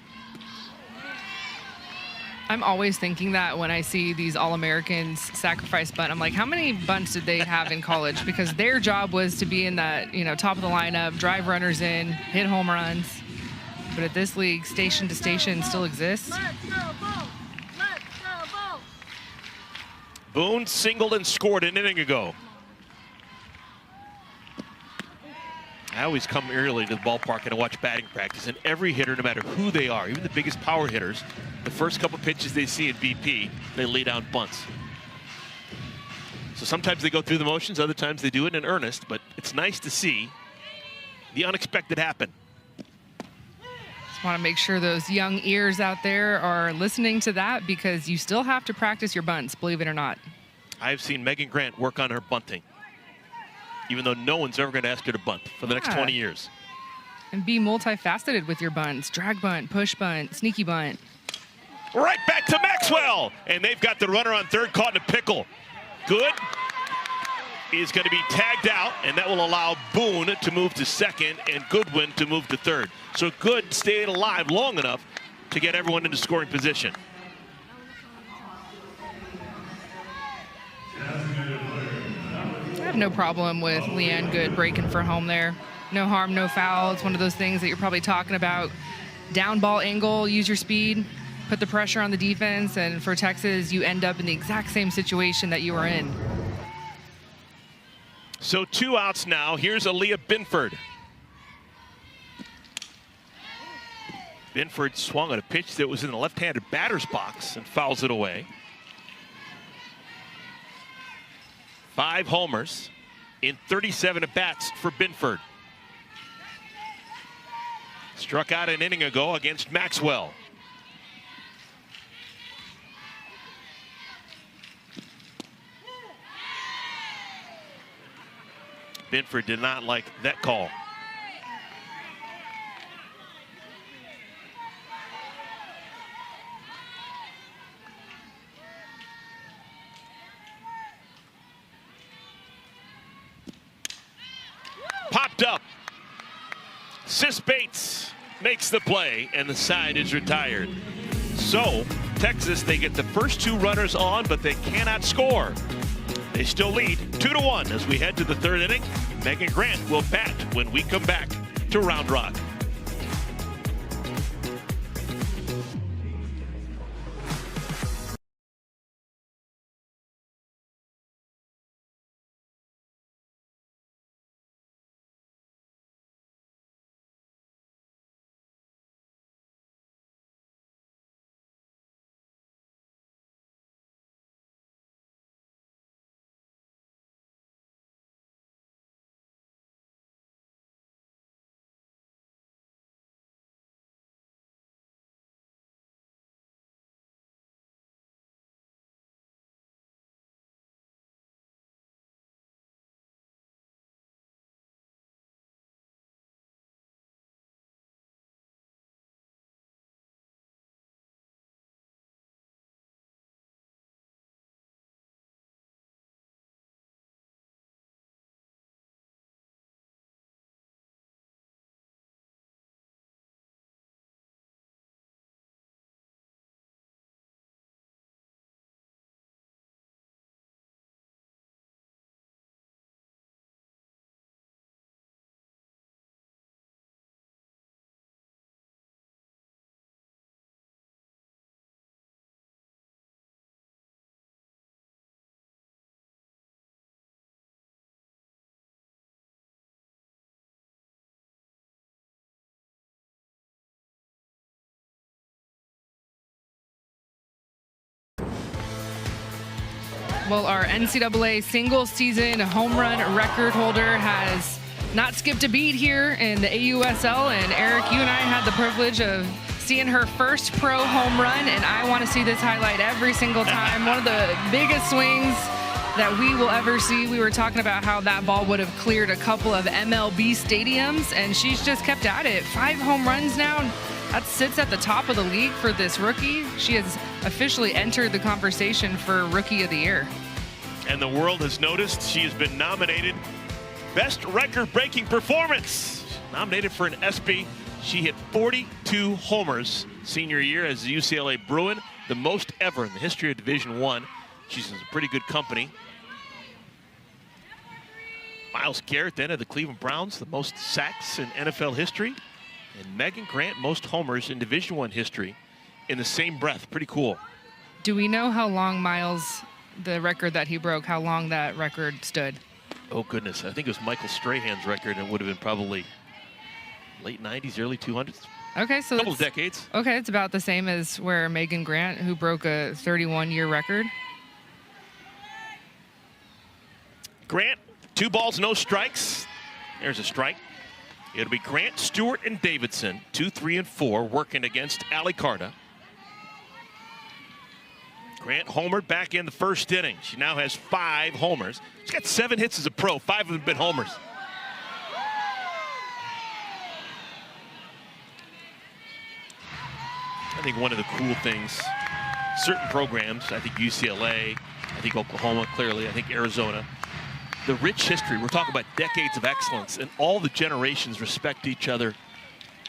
I'm always thinking that when I see these All-Americans sacrifice bunt. I'm like, how many bunts did they have in college? Because their job was to be in that, top of the lineup, drive runners in, hit home runs. But at this league, station to station still exists. Boone singled and scored an inning ago. I always come early to the ballpark and I watch batting practice, and every hitter, no matter who they are, even the biggest power hitters, the first couple pitches they see at BP, they lay down bunts. So sometimes they go through the motions, other times they do it in earnest, but it's nice to see the unexpected happen. Just want to make sure those young ears out there are listening to that, because you still have to practice your bunts, believe it or not. I've seen Megan Grant work on her bunting, even though no one's ever going to ask her to bunt for the next 20 years. And be multifaceted with your bunts. Drag bunt, push bunt, sneaky bunt. Right back to Maxwell. And they've got the runner on third caught in a pickle. Good is going to be tagged out, and that will allow Boone to move to second and Goodwin to move to third. So Good stayed alive long enough to get everyone into scoring position. I have no problem with Leanne Good breaking for home there. No harm, no foul. It's one of those things that you're probably talking about. Down ball angle, use your speed, put the pressure on the defense, and for Texas, you end up in the exact same situation that you were in. So 2 outs now. Here's Aaliyah Binford. Binford swung at a pitch that was in the left-handed batter's box and fouls it away. 5 homers in 37 at-bats for Binford. Struck out an inning ago against Maxwell. Binford did not like that call. Popped up. Sis Bates makes the play, and the side is retired. So, Texas, they get the first 2 runners on, but they cannot score. They still lead 2-1 as we head to the 3rd inning. Megan Grant will bat when we come back to Round Rock. Well, our NCAA single season home run record holder has not skipped a beat here in the AUSL. And Eric, you and I had the privilege of seeing her first pro home run, and I want to see this highlight every single time. One of the biggest swings that we will ever see. We were talking about how that ball would have cleared a couple of MLB stadiums, and she's just kept at it. 5 home runs now. That sits at the top of the league for this rookie. She has officially entered the conversation for Rookie of the Year. And the world has noticed she has been nominated Best Record-Breaking Performance. Nominated for an ESPY. She hit 42 homers senior year as a UCLA Bruin, the most ever in the history of Division I. She's in pretty good company. Myles Garrett then of the Cleveland Browns, the most sacks in NFL history. And Megan Grant, most homers in Division I history in the same breath. Pretty cool. Do we know how long Myles, the record that he broke, how long that record stood? Oh, goodness. I think it was Michael Strahan's record, and it would have been probably late 90s, early 200s. Okay, so a couple of decades. Okay, it's about the same as where Megan Grant, who broke a 31-year record. Grant, 2 balls, no strikes. There's a strike. It'll be Grant, Stewart, and Davidson, 2, 3, and 4, working against Ali Carta. Grant homered back in the first inning. She now has 5 homers. She's got 7 hits as a pro. 5 of them have been homers. I think one of the cool things, certain programs, I think UCLA, I think Oklahoma, clearly, I think Arizona, the rich history, we're talking about decades of excellence, and all the generations respect each other,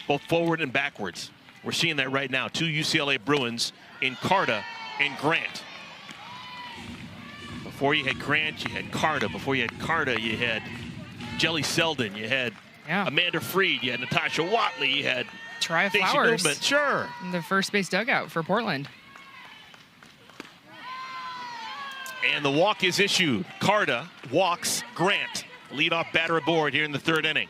both forward and backwards. We're seeing that right now. 2 UCLA Bruins in Carta and Grant. Before you had Grant, you had Carta. Before you had Carta, you had Jelly Selden. You had Amanda Freed. You had Natasha Watley. You had Try Stacey Flowers. Newman. Sure. In the first base dugout for Portland. And the walk is issued. Carta walks Grant. Leadoff batter aboard here in the 3rd inning.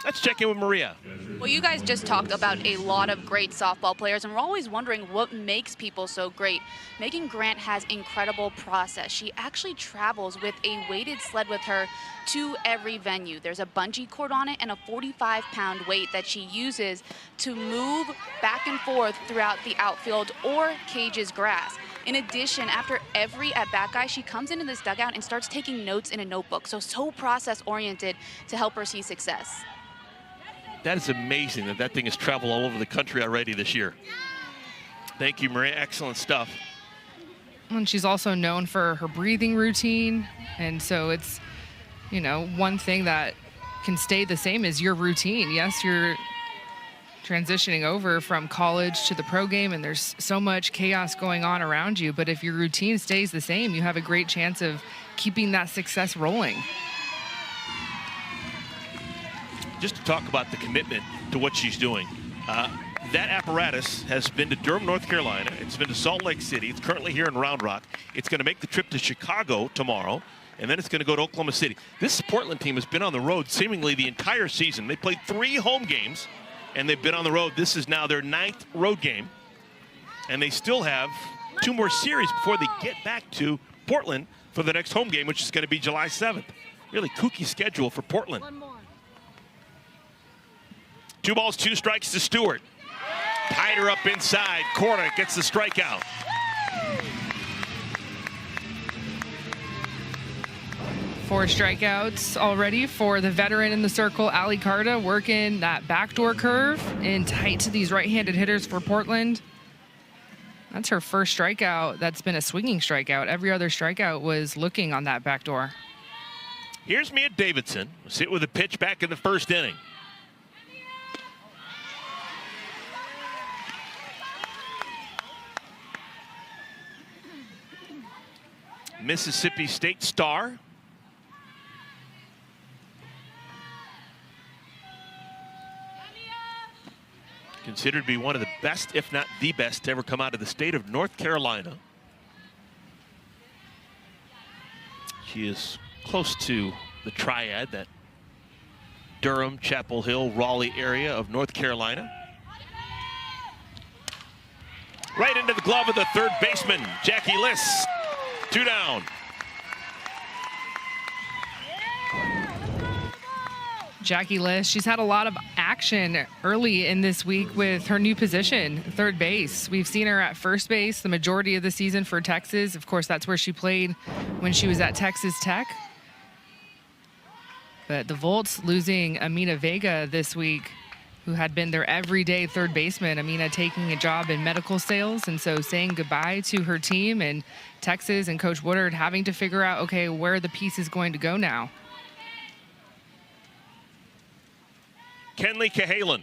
Let's check in with Maria. Well, you guys just talked about a lot of great softball players, and we're always wondering what makes people so great. Megan Grant has incredible process. She actually travels with a weighted sled with her to every venue. There's a bungee cord on it and a 45-pound weight that she uses to move back and forth throughout the outfield or cages grass. In addition, after every at-bat guy, she comes into this dugout and starts taking notes in a notebook. So process-oriented to help her see success. That is amazing that thing has traveled all over the country already this year. Thank you, Maria. Excellent stuff. And she's also known for her breathing routine. And so it's, you know, one thing that can stay the same is your routine. Yes, you're transitioning over from college to the pro game, and there's so much chaos going on around you. But if your routine stays the same, you have a great chance of keeping that success rolling. Just to talk about the commitment to what she's doing. That apparatus has been to Durham, North Carolina. It's been to Salt Lake City. It's currently here in Round Rock. It's going to make the trip to Chicago tomorrow, and then it's going to go to Oklahoma City. This Portland team has been on the road seemingly the entire season. They played 3 home games, and they've been on the road. This is now their 9th road game, and they still have 2 more series before they get back to Portland for the next home game, which is going to be July 7th. Really kooky schedule for Portland. 2 balls, 2 strikes to Stewart. Tied her up inside. Corner gets the strikeout. Four strikeouts already for the veteran in the circle, Ali Carta, working that backdoor curve in tight to these right-handed hitters for Portland. That's her first strikeout. That's been a swinging strikeout. Every other strikeout was looking on that backdoor. Here's Mia Davidson. Sit with a pitch back in the 1st inning. Mississippi State star. Considered to be one of the best, if not the best, to ever come out of the state of North Carolina. She is close to the triad, that Durham, Chapel Hill, Raleigh area of North Carolina. Right into the glove of the third baseman, Jackie Liss. 2 down. Jackie Liss, she's had a lot of action early in this week with her new position, third base. We've seen her at first base the majority of the season for Texas. Of course, that's where she played when she was at Texas Tech. But the Volts losing Amina Vega this week, who had been their everyday third baseman. Amina taking a job in medical sales, and so saying goodbye to her team, and Texas and Coach Woodard having to figure out, okay, where the piece is going to go now. Kenley Cahalan.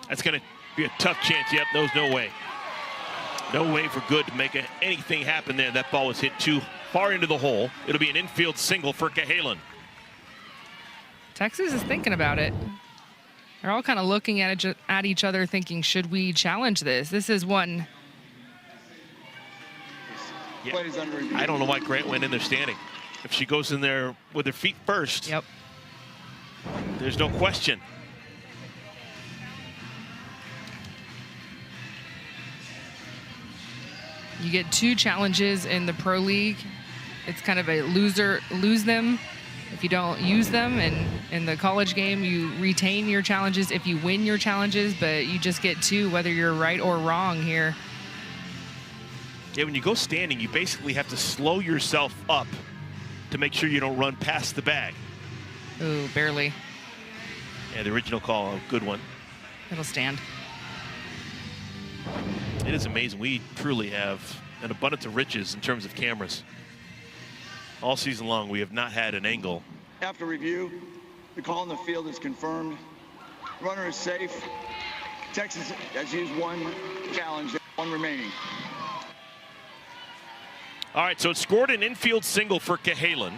That's going to be a tough chance. Yep, there's no way. No way for good to make anything happen there. That ball was hit too far into the hole. It'll be an infield single for Cahalan. Texas is thinking about it. They're all kind of looking at each other thinking, should we challenge this? This is one. Yeah. I don't know why Grant went in there standing. If she goes in there with her feet first, Yep. There's no question. You get 2 challenges in the pro league. It's kind of a lose them if you don't use them. And in the college game, you retain your challenges if you win your challenges, but you just get 2 whether you're right or wrong here. Yeah, when you go standing, you basically have to slow yourself up to make sure you don't run past the bag. Ooh, barely. Yeah, the original call, a good one. It'll stand. It is amazing. We truly have an abundance of riches in terms of cameras. All season long, we have not had an angle. After review, the call in the field is confirmed. Runner is safe. Texas has used 1 challenge, 1 remaining. All right, so it scored an infield single for Cahalan.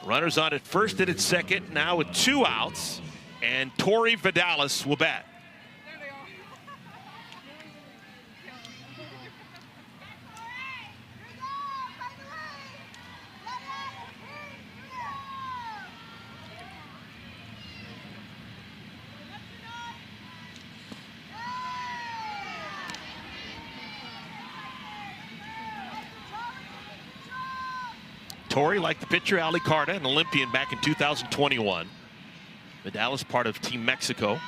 Runners on at first and at second, now with 2 outs, and Tori Vidalis will bat. Tori, like the pitcher Ali Carta, an Olympian back in 2021. Vidalis, part of Team Mexico.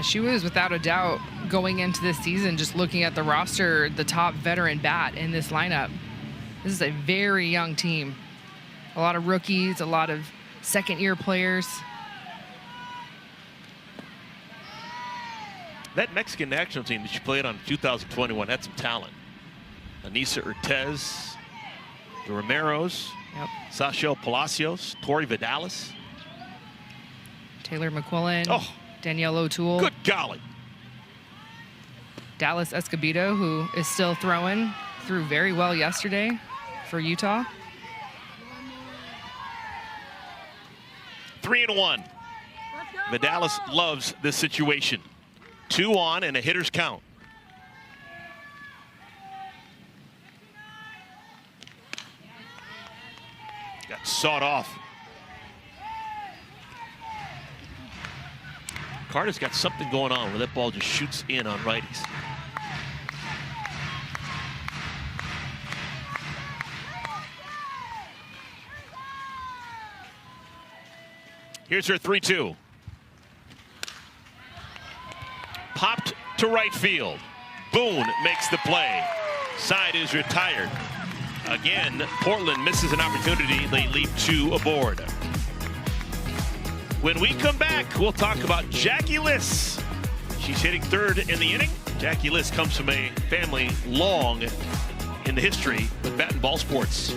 She was, without a doubt, going into this season, just looking at the roster, the top veteran bat in this lineup. This is a very young team. A lot of rookies, a lot of second-year players. That Mexican national team that she played on in 2021 had some talent. Anissa Urtez, the Romeros, Yep. Sachel Palacios, Tori Vidalis. Taylor McQuillan, Oh, Danielle O'Toole, good golly. Dallas Escobedo, who is still throwing, threw very well yesterday for Utah. 3-1. Vidalis loves this situation. 2 on and a hitter's count. Got sawed off. Carter's got something going on where that ball just shoots in on righties. Here's her 3-2. Popped to right field. Boone makes the play. Side is retired. Again, Portland misses an opportunity. They leave 2 aboard. When we come back, we'll talk about Jackie Liss. She's hitting 3rd in the inning. Jackie Liss comes from a family long in the history with bat and ball sports.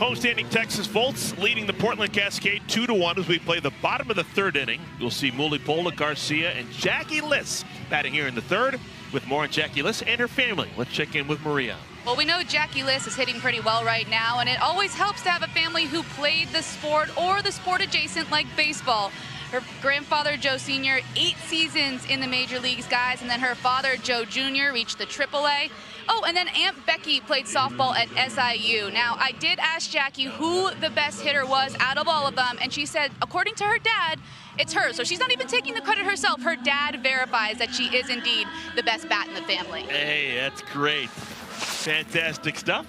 Homestanding Texas Volts leading the Portland Cascade 2-1 as we play the bottom of the third inning. You'll see Mulipola, Garcia, and Jackie Liss batting here in the third. With more on Jackie Liss and her family, let's check in with Maria. Well, we know Jackie Liss is hitting pretty well right now, and it always helps to have a family who played the sport or the sport adjacent like baseball. Her grandfather, Joe Sr., 8 seasons in the major leagues, guys, and then her father, Joe Jr., reached the AAA. Oh, and then Aunt Becky played softball at SIU. Now, I did ask Jackie who the best hitter was out of all of them, and she said, according to her dad, it's her. So she's not even taking the credit herself. Her dad verifies that she is indeed the best bat in the family. Hey, that's great. Fantastic stuff.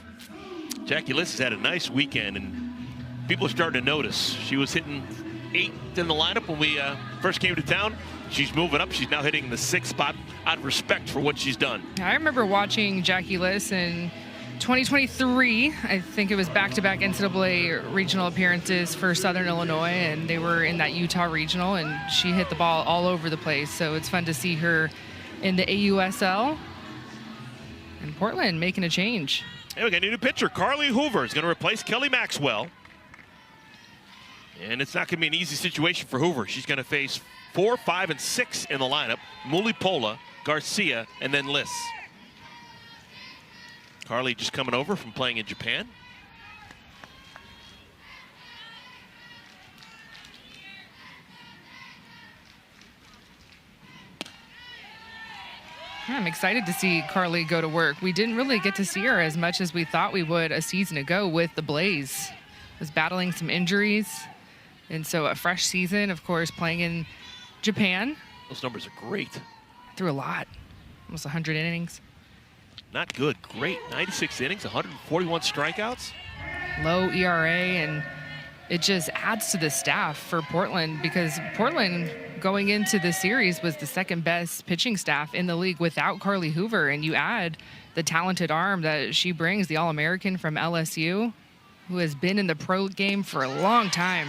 Jackie Liss has had a nice weekend, and people are starting to notice. She was hitting 8th in the lineup when we first came to town. She's moving up. She's now hitting the 6th spot out of respect for what she's done. I remember watching Jackie Liss in 2023. I think it was back-to-back NCAA regional appearances for Southern Illinois, and they were in that Utah regional, and she hit the ball all over the place. So it's fun to see her in the AUSL and Portland making a change. Hey, we got a new pitcher. Carly Hoover is going to replace Kelly Maxwell. And it's not going to be an easy situation for Hoover. She's going to face 4, 5, and 6 in the lineup. Mulipola, Garcia, and then Liss. Carly just coming over from playing in Japan. I'm excited to see Carly go to work. We didn't really get to see her as much as we thought we would a season ago with the Blaze. Was battling some injuries. And so a fresh season, of course, playing in Japan. Those numbers are great. Threw a lot, almost 100 innings. Not good, great. 96 innings, 141 strikeouts. Low ERA, and it just adds to the staff for Portland, because Portland going into the series was the second best pitching staff in the league without Carly Hoover. And you add the talented arm that she brings, the All-American from LSU, who has been in the pro game for a long time.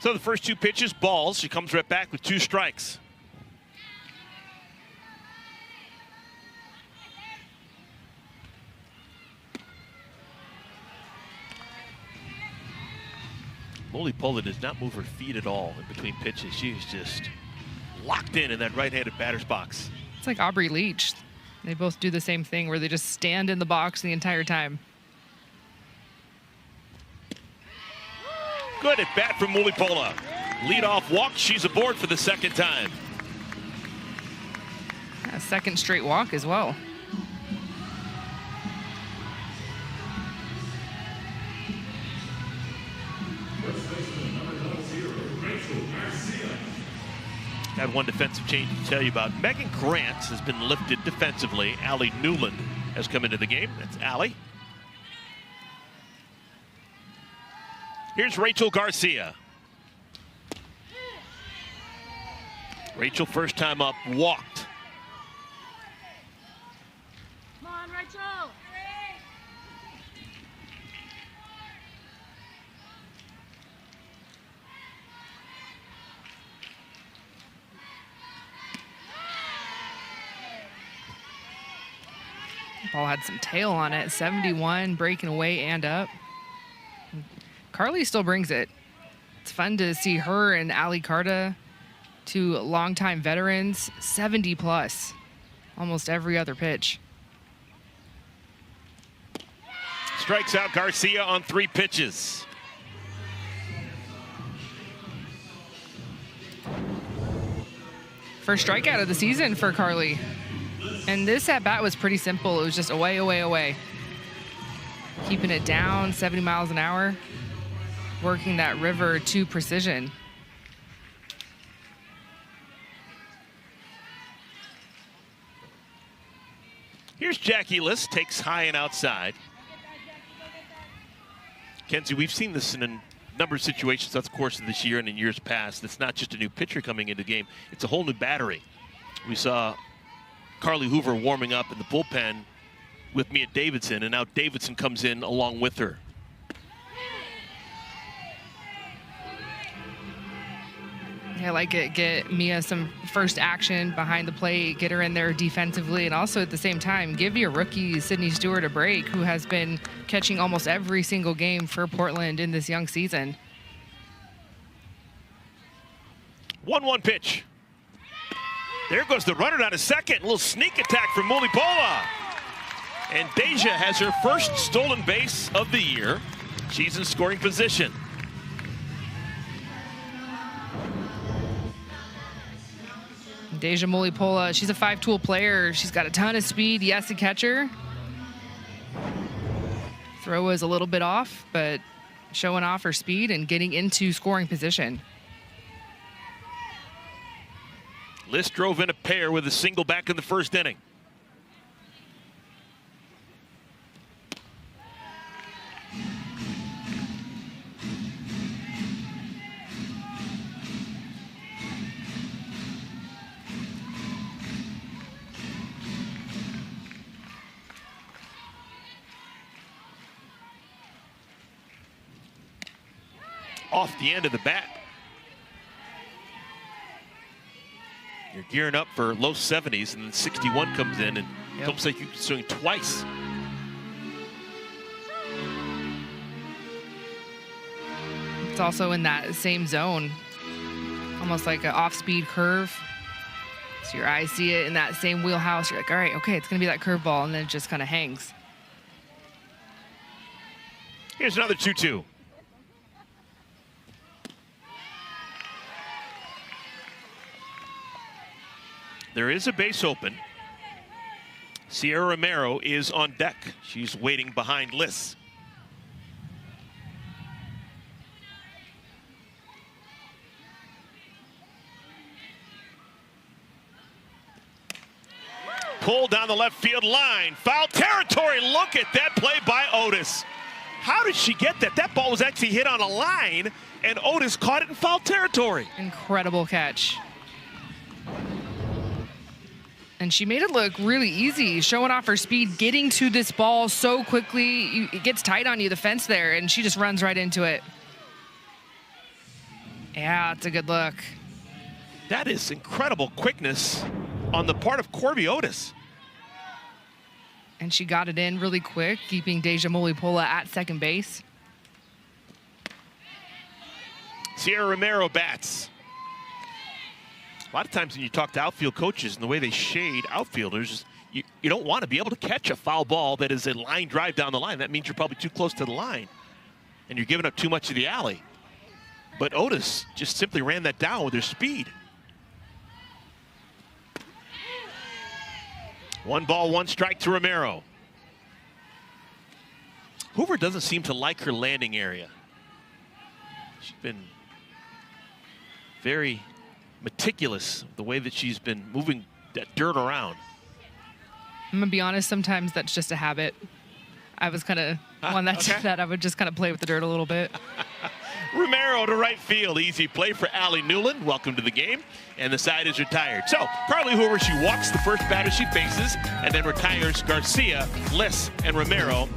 So the first 2 pitches, balls. She comes right back with 2 strikes. Mulipola does not move her feet at all in between pitches. She's just locked in that right-handed batter's box. It's like Aubrey Leach. They both do the same thing where they just stand in the box the entire time. Good at bat from Mulipola. Leadoff walk. She's aboard for the 2nd time. A 2nd straight walk as well. Got one defensive change to tell you about. Megan Grant has been lifted defensively. Allie Newland has come into the game. That's Allie. Here's Rachel Garcia. Rachel, first time up, walked. Come on, Rachel. Ball had some tail on it. 71, breaking away and up. Carly still brings it. It's fun to see her and Ali Carta, 2 longtime veterans, 70 plus, almost every other pitch. Strikes out Garcia on 3 pitches. First strikeout of the season for Carly. And this at-bat was pretty simple. It was just away, away, away. Keeping it down, 70 miles an hour. Working that river to precision. Here's Jackie Liss, takes high and outside. Kenzie, we've seen this in a number of situations throughout the course of this year and in years past. It's not just a new pitcher coming into the game. It's a whole new battery. We saw Carly Hoover warming up in the bullpen with Mia Davidson, and now Davidson comes in along with her. I like it. Get Mia some first action behind the plate, get her in there defensively, and also at the same time, give your rookie Sydney Stewart a break, who has been catching almost every single game for Portland in this young season. 1-1 pitch. There goes the runner down to second. A little sneak attack from Mulipola. And Deja has her first stolen base of the year. She's in scoring position. Deja Mulipola, she's a 5-tool player. She's got a ton of speed. Yes, a catcher. Throw was a little bit off, but showing off her speed and getting into scoring position. Liss drove in a pair with a single back in the first inning. Off the end of the bat. You're gearing up for low 70s, and then 61 comes in, and it's almost like you're swinging twice. It's also in that same zone, almost like an off-speed curve. So your eyes see it in that same wheelhouse. You're like, all right, okay, it's going to be that curveball, and then it just kind of hangs. Here's another 2-2. There is a base open. Sierra Romero is on deck. She's waiting behind Liss. Pull down the left field line. Foul territory. Look at that play by Otis. How did she get that? That ball was actually hit on a line, and Otis caught it in foul territory. Incredible catch. And she made it look really easy, showing off her speed, getting to this ball so quickly. It gets tight on you, the fence there, and she just runs right into it. Yeah, it's a good look. That is incredible quickness on the part of Corby Otis. And she got it in really quick, keeping Deja Mulipola at second base. Sierra Romero bats. A lot of times when you talk to outfield coaches and the way they shade outfielders, you don't want to be able to catch a foul ball that is a line drive down the line. That means you're probably too close to the line, and you're giving up too much of the alley. But Otis just simply ran that down with her speed. 1 ball, 1 strike to Romero. Hoover doesn't seem to like her landing area. She's been very meticulous the way that she's been moving that dirt around. I'm gonna be honest, sometimes that's just a habit. I was kind of one that did that. I would just kind of play with the dirt a little bit. Romero to right field. Easy play for Allie Newland. Welcome to the game. And the side is retired. So Carly Hoover, she walks the first batter she faces and then retires Garcia, Liss, and Romero.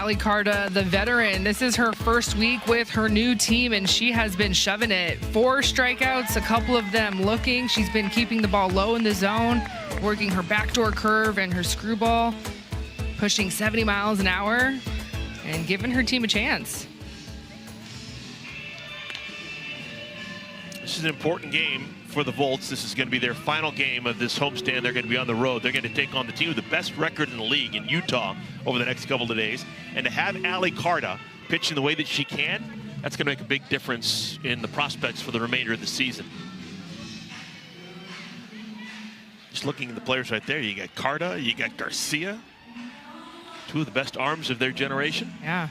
Allie Carta, the veteran. This is her first week with her new team, and she has been shoving it. 4 strikeouts, a couple of them looking. She's been keeping the ball low in the zone, working her backdoor curve and her screwball, pushing 70 miles an hour, and giving her team a chance. This is an important game for the Volts. This is going to be their final game of this homestand. They're going to be on the road. They're going to take on the team with the best record in the league in Utah over the next couple of days. And to have Allie Carta pitching the way that she can, that's going to make a big difference in the prospects for the remainder of the season. Just looking at the players right there, you got Carta, you got Garcia, 2 of the best arms of their generation. Yeah.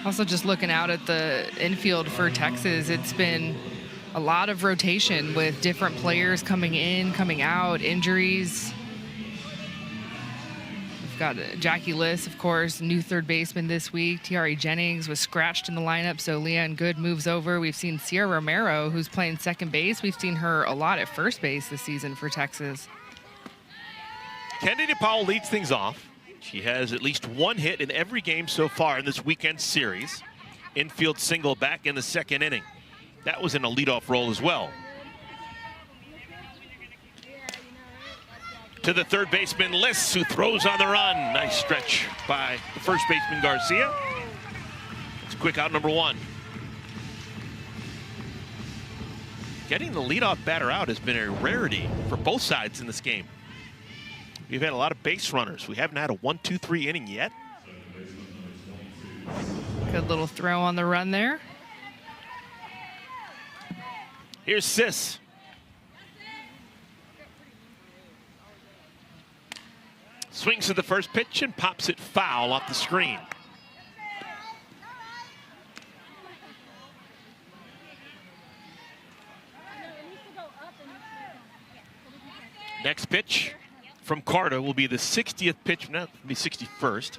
Also, just looking out at the infield for Texas, it's been a lot of rotation with different players coming in, coming out, injuries. We've got Jackie Liss, of course, new third baseman this week. Tiare Jennings was scratched in the lineup, so Leanne Good moves over. We've seen Sierra Romero, who's playing second base. We've seen her a lot at first base this season for Texas. Kennedy Powell leads things off. She has at least 1 hit in every game so far in this weekend series. Infield single back in the 2nd inning. That was in a leadoff role as well. To the third baseman, Liss, who throws on the run. Nice stretch by the first baseman, Garcia. It's quick out number 1. Getting the leadoff batter out has been a rarity for both sides in this game. We've had a lot of base runners. We haven't had a 1-2-3 inning yet. Good little throw on the run there. Here's Sis. Swings to the first pitch and pops it foul off the screen. Next pitch from Carta will be the 60th pitch. No, it'll be 61st.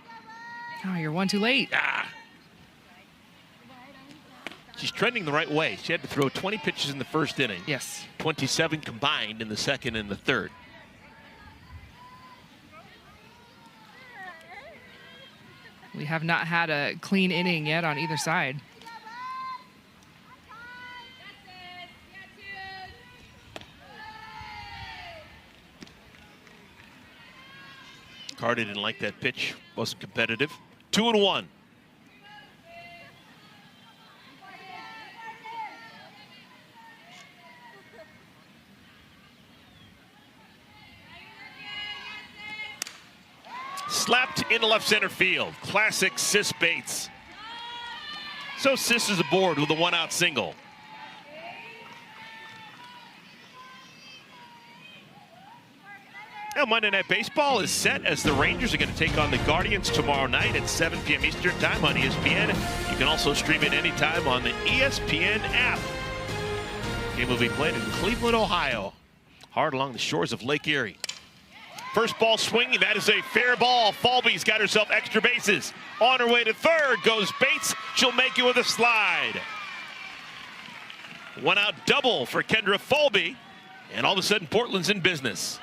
Oh, you're 1 too late. She's trending the right way. She had to throw 20 pitches in the first inning. Yes. 27 combined in the 2nd and the 3rd. We have not had a clean inning yet on either side. Carter didn't like that pitch. Wasn't competitive. 2-1. Slapped into left center field. Classic Sis Bates. So Sis is aboard with a 1-out single. Now Monday Night Baseball is set as the Rangers are going to take on the Guardians tomorrow night at 7 p.m. Eastern Time on ESPN. You can also stream it anytime on the ESPN app. The game will be played in Cleveland, Ohio, hard along the shores of Lake Erie. First ball swinging, that is a fair ball. Falby's got herself extra bases. On her way to third goes Bates. She'll make it with a slide. 1-out double for Kendra Falby. And all of a sudden, Portland's in business.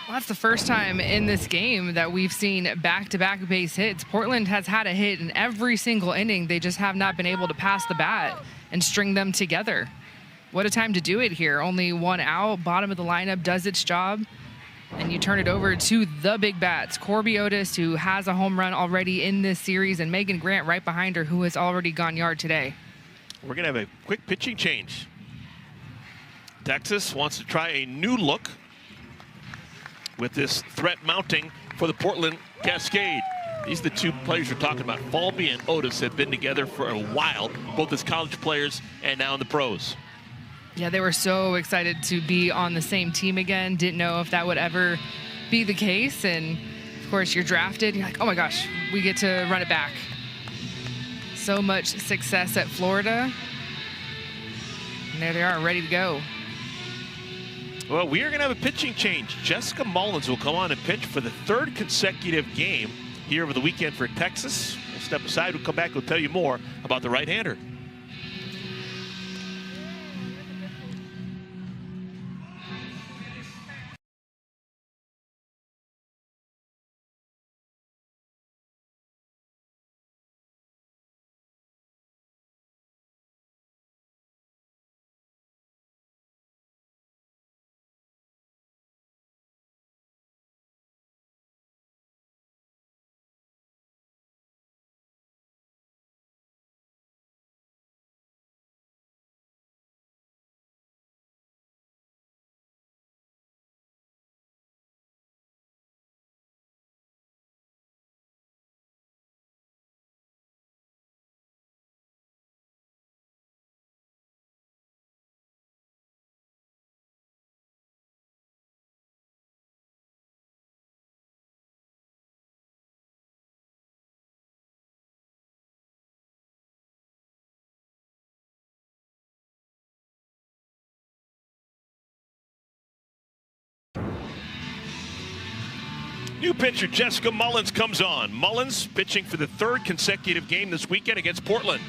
Well, that's the first time in this game that we've seen back-to-back base hits. Portland has had a hit in every single inning. They just have not been able to pass the bat and string them together. What a time to do it here. Only 1 out, bottom of the lineup does its job. And you turn it over to the big bats. Corby Otis, who has a home run already in this series, and Megan Grant right behind her, who has already gone yard today. We're going to have a quick pitching change. Texas wants to try a new look with this threat mounting for the Portland Cascade. These are the 2 players we're talking about. Falby and Otis have been together for a while, both as college players and now in the pros. Yeah, they were so excited to be on the same team again. Didn't know if that would ever be the case. And of course, you're drafted. You're like, oh my gosh, we get to run it back. So much success at Florida. And there they are, ready to go. Well, we are going to have a pitching change. Jessica Mullins will come on and pitch for the 3rd consecutive game here over the weekend for Texas. We'll step aside. We'll come back. We'll tell you more about the right-hander. New pitcher Jessica Mullins comes on. Mullins pitching for the 3rd consecutive game this weekend against Portland.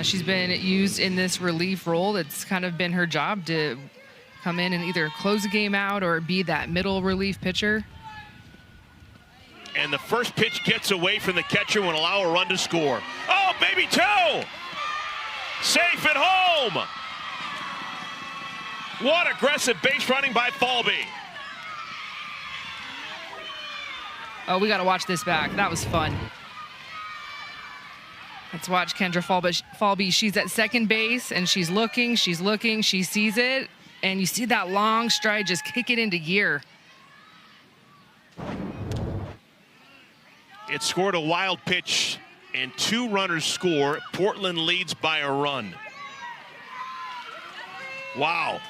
She's been used in this relief role. It's kind of been her job to come in and either close a game out or be that middle relief pitcher. And the first pitch gets away from the catcher and will allow a run to score. Oh, baby, 2! Safe at home! What aggressive base running by Falby. Oh, we got to watch this back. That was fun. Let's watch Kendra Falby. She's at second base, and she's looking, she sees it, and you see that long stride just kick it into gear. It scored a wild pitch, and 2 runners score. Portland leads by a run. Wow.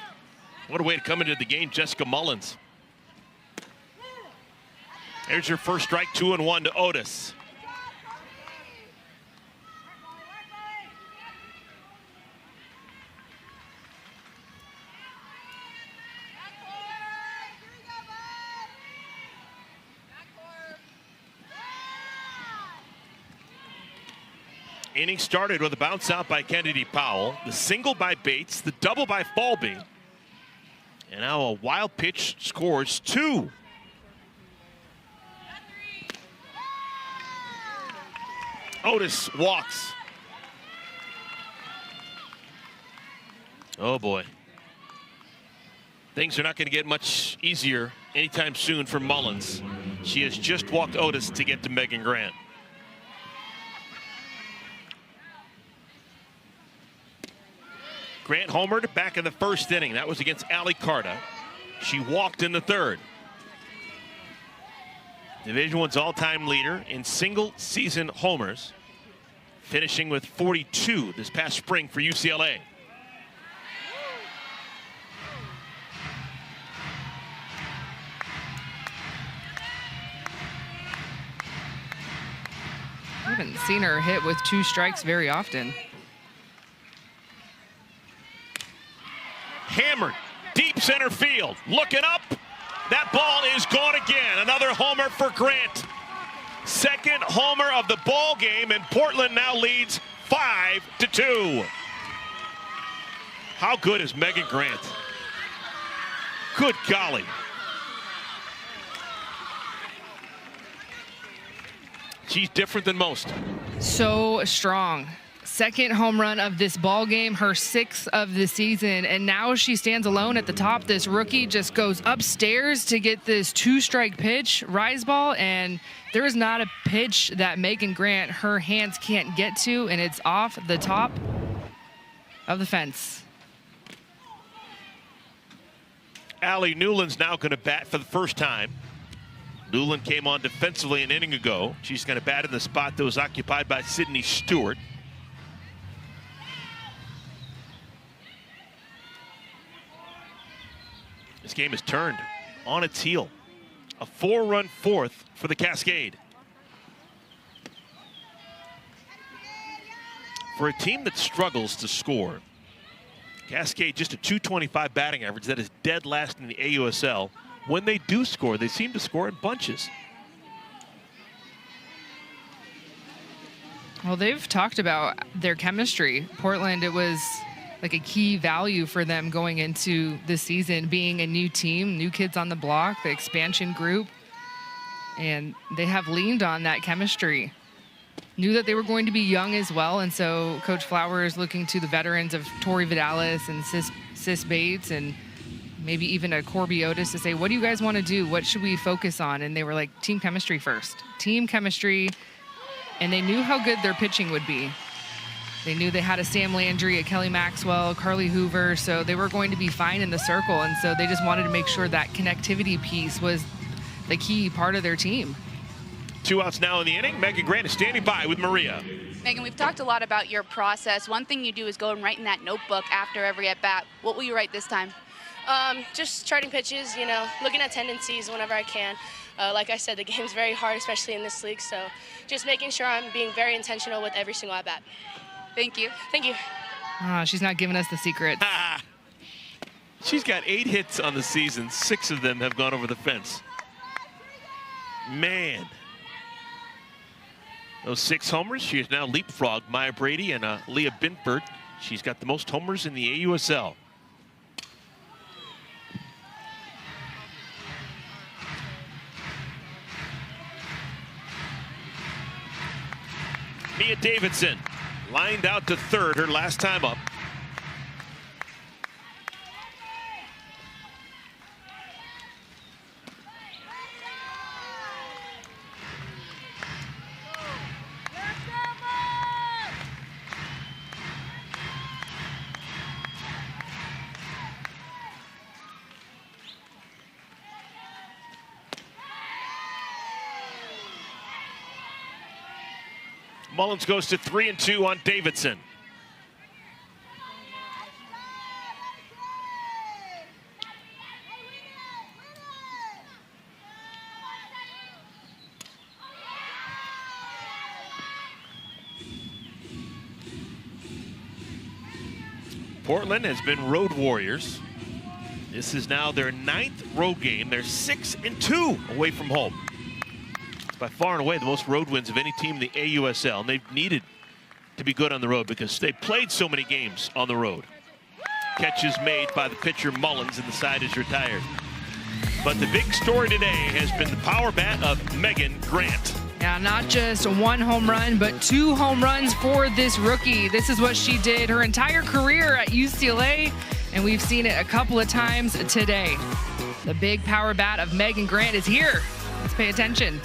What a way to come into the game, Jessica Mullins. There's your first strike, 2-1 to Otis. Inning started with a bounce out by Kennedy Powell, the single by Bates, the double by Falby. And now a wild pitch scores 2. Otis walks. Oh boy. Things are not going to get much easier anytime soon for Mullins. She has just walked Otis to get to Megan Grant. Grant homered back in the 1st inning. That was against Allie Carta. She walked in the 3rd. Division I's all-time leader in single-season homers, finishing with 42 this past spring for UCLA. I haven't seen her hit with 2 strikes very often. Hammered, deep center field, looking up. That ball is gone again. Another homer for Grant. 2nd homer of the ball game, and Portland now leads 5-2. How good is Megan Grant? Good golly. She's different than most. So strong. 2nd home run of this ball game, her 6th of the season, and now she stands alone at the top. This rookie just goes upstairs to get this 2-strike pitch, rise ball, and there is not a pitch that Megan Grant, her hands can't get to, and it's off the top of the fence. Allie Newland's now going to bat for the first time. Newland came on defensively an inning ago. She's going to bat in the spot that was occupied by Sydney Stewart. This game is turned on its heel. A 4-run 4th for the Cascade. For a team that struggles to score, Cascade just a .225 batting average. That is dead last in the AUSL. When they do score, they seem to score in bunches. Well, they've talked about their chemistry. Portland, it was like a key value for them going into this season, being a new team, new kids on the block, the expansion group, and they have leaned on that chemistry. Knew that they were going to be young as well, and so Coach Flower is looking to the veterans of Tori Vidalis and Sis Bates and maybe even a Corby Otis to say, what do you guys want to do? What should we focus on? And they were like, team chemistry first. Team chemistry, and they knew how good their pitching would be. They knew they had a Sam Landry, a Kelly Maxwell, Carly Hoover, so they were going to be fine in the circle, and so they just wanted to make sure that connectivity piece was the key part of their team. 2 outs now in the inning. Megan Grant is standing by with Maria. Megan, we've talked a lot about your process. One thing you do is go and write in that notebook after every at-bat. What will you write this time? Just charting pitches, you know, looking at tendencies whenever I can. Like I said, the game's very hard, especially in this league, so just making sure I'm being very intentional with every single at-bat. Thank you. Thank you. She's not giving us the secrets. She's got 8 hits on the season. 6 of them have gone over the fence. Man. Those 6 homers, she has now leapfrogged Maya Brady and Leah Bintford. She's got the most homers in the AUSL. Mia Davidson lined out to third her last time up. Mullins goes to 3-2 on Davidson. Portland has been road warriors. This is now their 9th road game. They're 6-2 away from home. By far and away the most road wins of any team in the AUSL, and they've needed to be good on the road because they played so many games on the road. Catches made by the pitcher Mullins, and the side is retired. But the big story today has been the power bat of Megan Grant. Yeah, not just 1 home run, but 2 home runs for this rookie. This is what she did her entire career at UCLA, and we've seen it a couple of times today. The big power bat of Megan Grant is here. Let's pay attention.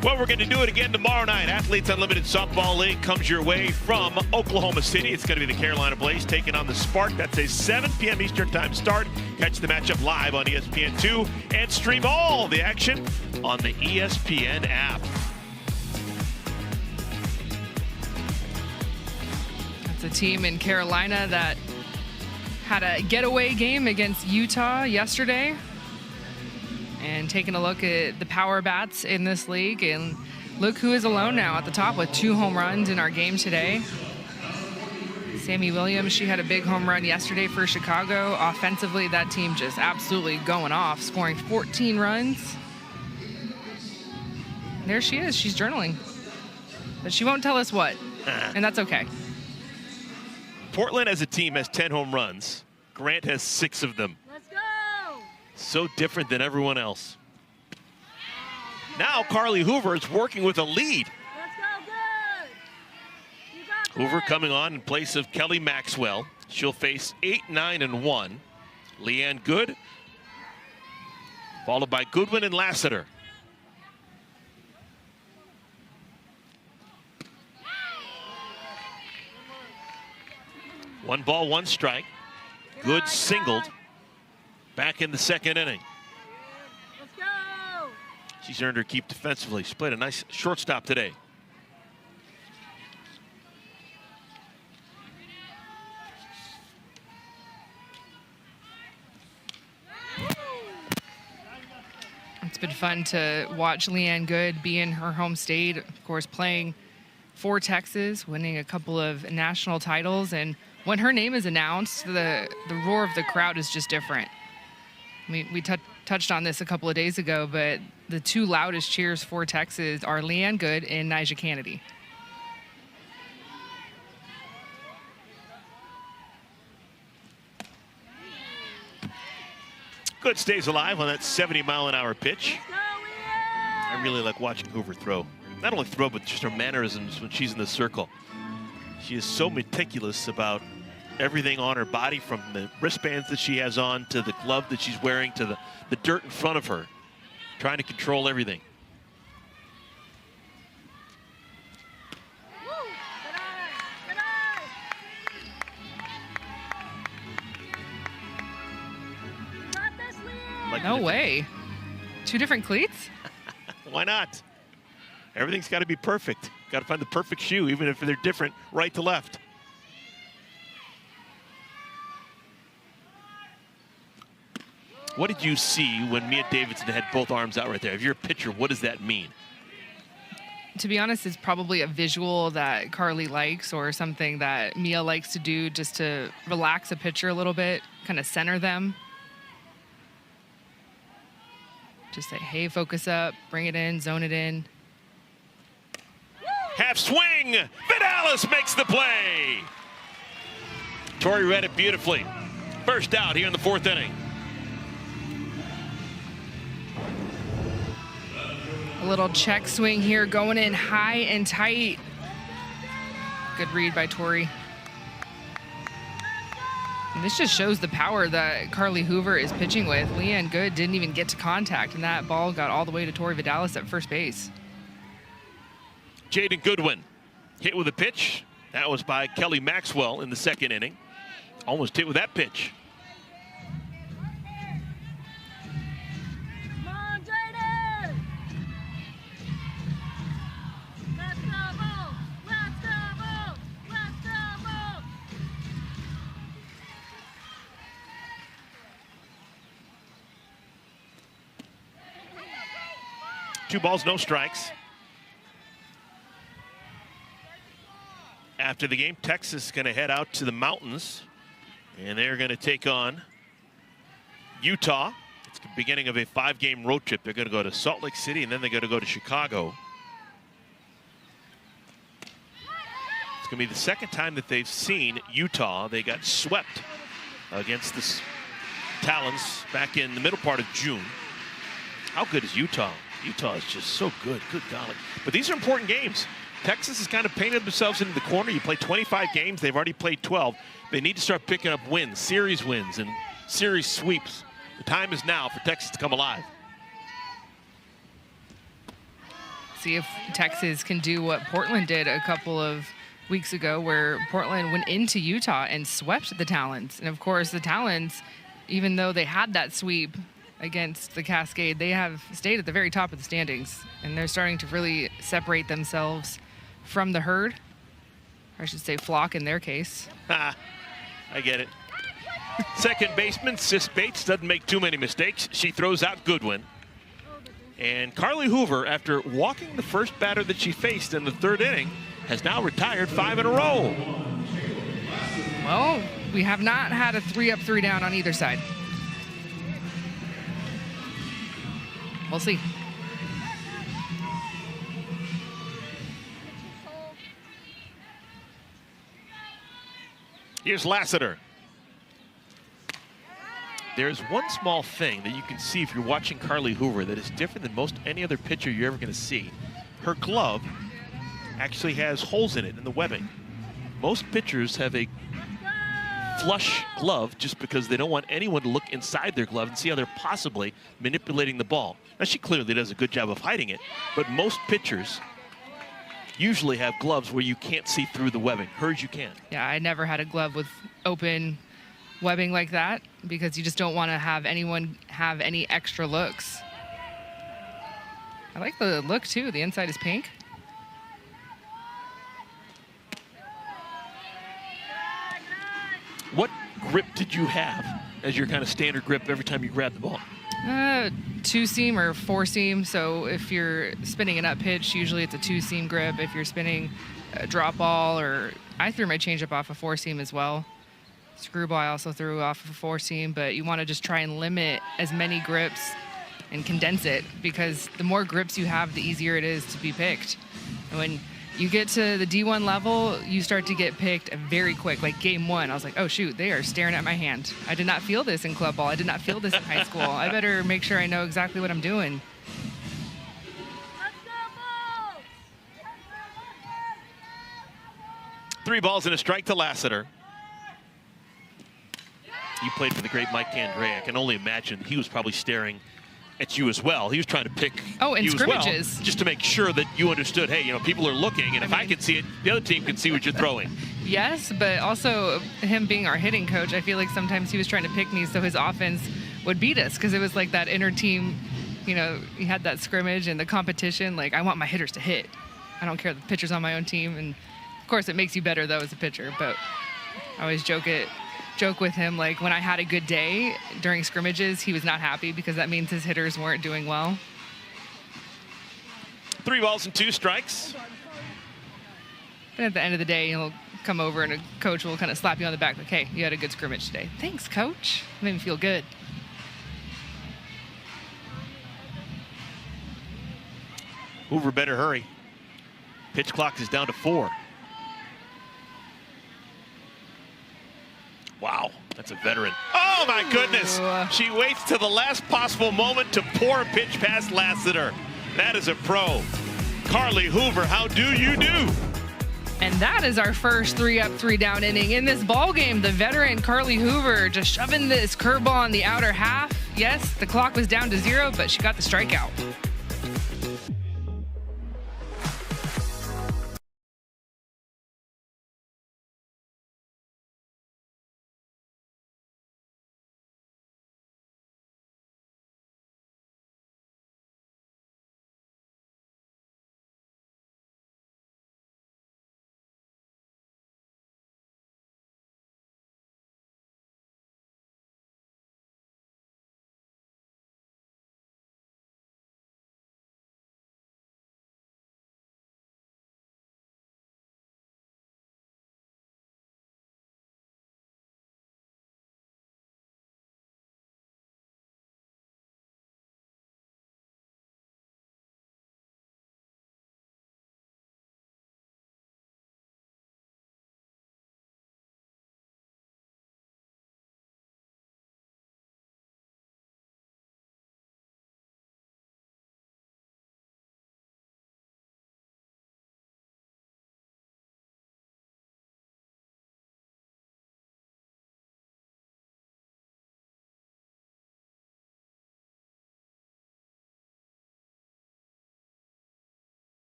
Well, we're going to do it again tomorrow night. Athletes Unlimited Softball League comes your way from Oklahoma City. It's going to be the Carolina Blaze taking on the Spark. That's a 7 p.m. Eastern Time start. Catch the matchup live on ESPN2 and stream all the action on the ESPN app. That's a team in Carolina that had a getaway game against Utah yesterday. And taking a look at the power bats in this league, and look who is alone now at the top with 2 home runs in our game today. Sammy Williams, she had a big home run yesterday for Chicago. Offensively, that team just absolutely going off, scoring 14 runs. And there she is, she's journaling. But she won't tell us what, and that's okay. Portland as a team has 10 home runs. Grant has 6 of them. Let's go! So different than everyone else. Now Carly Hoover is working with a lead. Let's go, good! You got Hoover this. coming on in place of Kelly Maxwell. She'll face 8, 9, and 1. Leanne Good, followed by Goodwin and Lassiter. One ball, one strike. Good singled back in the second inning. Let's go! She's earned her keep defensively. She played a nice shortstop today. It's been fun to watch Leanne Good be in her home state, of course, playing for Texas, winning a couple of national titles. And when her name is announced, the roar of the crowd is just different. We touched on this a couple of days ago, but the two loudest cheers for Texas are Leanne Good and Nyjah Kennedy. Good stays alive on that 70-mile-an-hour pitch. I really like watching Hoover throw. Not only throw, but just her mannerisms when she's in the circle. She is so meticulous about everything on her body, from the wristbands that she has on to the glove that she's wearing to the dirt in front of her, trying to control everything. No way. Two different cleats? Why not? Everything's got to be perfect. Got to find the perfect shoe, even if they're different right to left. What did you see when Mia Davidson had both arms out right there? If you're a pitcher, what does that mean? To be honest, it's probably a visual that Carly likes, or something that Mia likes to do just to relax a pitcher a little bit, kind of center them. Just say, hey, focus up, bring it in, zone it in. Half swing. Vidalis makes the play. Tori read it beautifully. First out here in the 4th inning. A little check swing here, going in high and tight. Good read by Tori. And this just shows the power that Carly Hoover is pitching with. Leanne Good didn't even get to contact, and that ball got all the way to Tori Vidalis at first base. Jaden Goodwin hit with a pitch. That was by Kelly Maxwell in the 2nd inning. Almost hit with that pitch. Come on, Jaden! Let's go, let's go, let's go! 2 balls, no strikes. After the game, Texas is going to head out to the mountains, and they're going to take on Utah. It's the beginning of a 5-game road trip. They're going to go to Salt Lake City, and then they're going to go to Chicago. It's going to be the 2nd time that they've seen Utah. They got swept against the Talons back in the middle part of June. How good is Utah? Utah is just so good. Good golly. But these are important games. Texas has kind of painted themselves into the corner. You play 25 games. They've already played 12. They need to start picking up wins, series wins, and series sweeps. The time is now for Texas to come alive. See if Texas can do what Portland did a couple of weeks ago, where Portland went into Utah and swept the Talons. And of course, the Talons, even though they had that sweep against the Cascade, they have stayed at the very top of the standings, and they're starting to really separate themselves from the herd. Or I should say flock in their case. I get it. Second baseman, Sis Bates, doesn't make too many mistakes. She throws out Goodwin. And Carly Hoover, after walking the first batter that she faced in the 3rd inning, has now retired 5 in a row. Well, we have not had a 3-up, 3-down on either side. We'll see. Here's Lassiter. There's one small thing that you can see if you're watching Carly Hoover that is different than most any other pitcher you're ever going to see. Her glove actually has holes in it in the webbing. Most pitchers have a flush glove just because they don't want anyone to look inside their glove and see how they're possibly manipulating the ball. Now, she clearly does a good job of hiding it, but most pitchers usually have gloves where you can't see through the webbing. Hers, you can. Yeah, I never had a glove with open webbing like that, because you just don't want to have anyone have any extra looks. I like the look too. The inside is pink. What grip did you have as your kind of standard grip every time you grabbed the ball? Two-seam or four-seam. So if you're spinning an up pitch, usually it's a two-seam grip. If you're spinning a drop ball, or I threw my changeup off a four-seam as well. Screwball I also threw off of a four-seam, but you want to just try and limit as many grips and condense it, because the more grips you have, the easier it is to be picked. And when you get to the D1 level, you start to get picked very quick. Like game one, I was like, oh shoot, they are staring at my hand. I did not feel this in club ball. I did not feel this in high school. I better make sure I know exactly what I'm doing. Let's go, Bulls! 3 balls and a strike to Lassiter. You played for the great Mike Andre. I can only imagine he was probably staring at you as well. He was trying to pick in you scrimmages as well, just to make sure that you understood, hey, you know, people are looking, and if I can see it, the other team can see what you're throwing. Yes, but also him being our hitting coach, I feel like sometimes he was trying to pick me so his offense would beat us, because it was like that inner team, you know, you had that scrimmage and the competition. Like, I want my hitters to hit. I don't care the pitcher's on my own team. And of course it makes you better though as a pitcher, but I always joke with him, like when I had a good day during scrimmages, he was not happy because that means his hitters weren't doing well. 3 balls and 2 strikes. But at the end of the day, he'll come over and a coach will kind of slap you on the back like, hey, you had a good scrimmage today. Thanks, coach. It made me feel good. Hoover better hurry. Pitch clock is down to 4. Wow, that's a veteran. Oh my goodness! She waits to the last possible moment to pour a pitch past Lassiter. That is a pro. Carly Hoover, how do you do? And that is our first 3-up, 3-down inning in this ball game. The veteran Carly Hoover just shoving this curveball on the outer half. Yes, the clock was down to 0, but she got the strikeout.